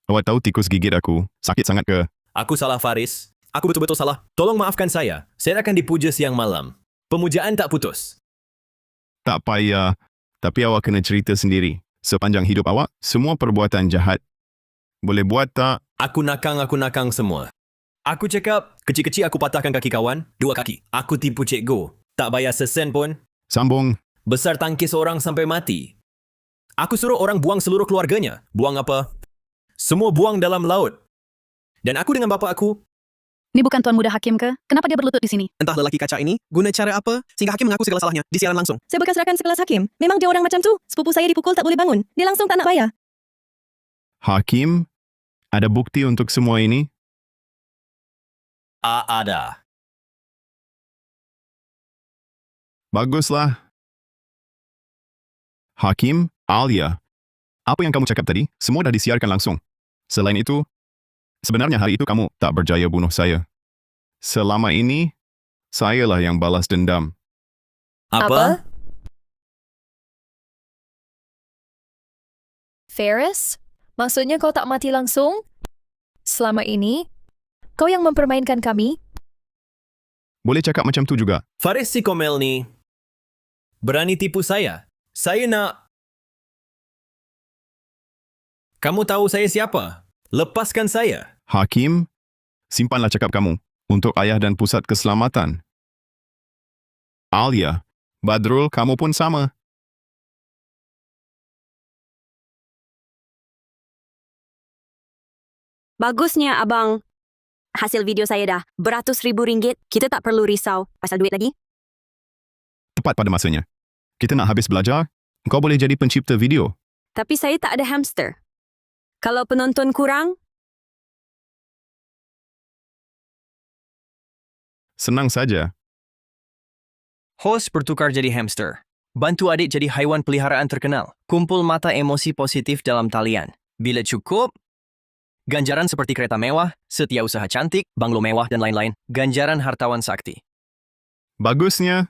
Awak tahu tikus gigit aku. Sakit sangat ke? Aku salah, Faris. Aku betul-betul salah. Tolong maafkan saya. Saya akan dipuja siang malam. Pemujaan tak putus. Tak payah. Tapi awak kena cerita sendiri. Sepanjang hidup awak, semua perbuatan jahat. Boleh buat tak? Aku nakang semua. Aku cakap, kecil-kecil aku patahkan kaki kawan, 2 kaki. Aku tipu cikgu. Tak bayar sesen pun. Sambung. Besar tangkis orang sampai mati. Aku suruh orang buang seluruh keluarganya. Buang apa? Semua buang dalam laut. Dan aku dengan bapa aku, Ni bukan Tuan Muda Hakim ke? Kenapa dia berlutut di sini? Entah lelaki kaca ini guna cara apa sehingga Hakim mengaku segala salahnya di siaran langsung. Saya bekas rakan sekelas Hakim. Memang dia orang macam tu. Sepupu saya dipukul tak boleh bangun. Dia langsung tak nak bayar. Hakim, ada bukti untuk semua ini? ada. Baguslah. Hakim, Alia, apa yang kamu cakap tadi, semua dah disiarkan langsung. Selain itu, sebenarnya hari itu kamu tak berjaya bunuh saya. Selama ini, sayalah yang balas dendam. Apa? Ferris, maksudnya kau tak mati langsung? Selama ini, kau yang mempermainkan kami? Boleh cakap macam tu juga. Faris si Komel ni berani tipu saya. Saya nak... Kamu tahu saya siapa? Lepaskan saya. Hakim, simpanlah cakap kamu untuk ayah dan pusat keselamatan. Alia, Badrul, kamu pun sama. Bagusnya, Abang. Hasil video saya dah beratus ribu ringgit. Kita tak perlu risau pasal duit lagi. Tepat pada masanya. Kita nak habis belajar, kau boleh jadi pencipta video. Tapi saya tak ada hamster. Kalau penonton kurang, Senang saja. Host bertukar jadi hamster. Bantu adik jadi haiwan peliharaan terkenal. Kumpul mata emosi positif dalam talian. Bila cukup, ganjaran seperti kereta mewah, setiausaha cantik, banglo mewah dan lain-lain. Ganjaran hartawan sakti. Bagusnya,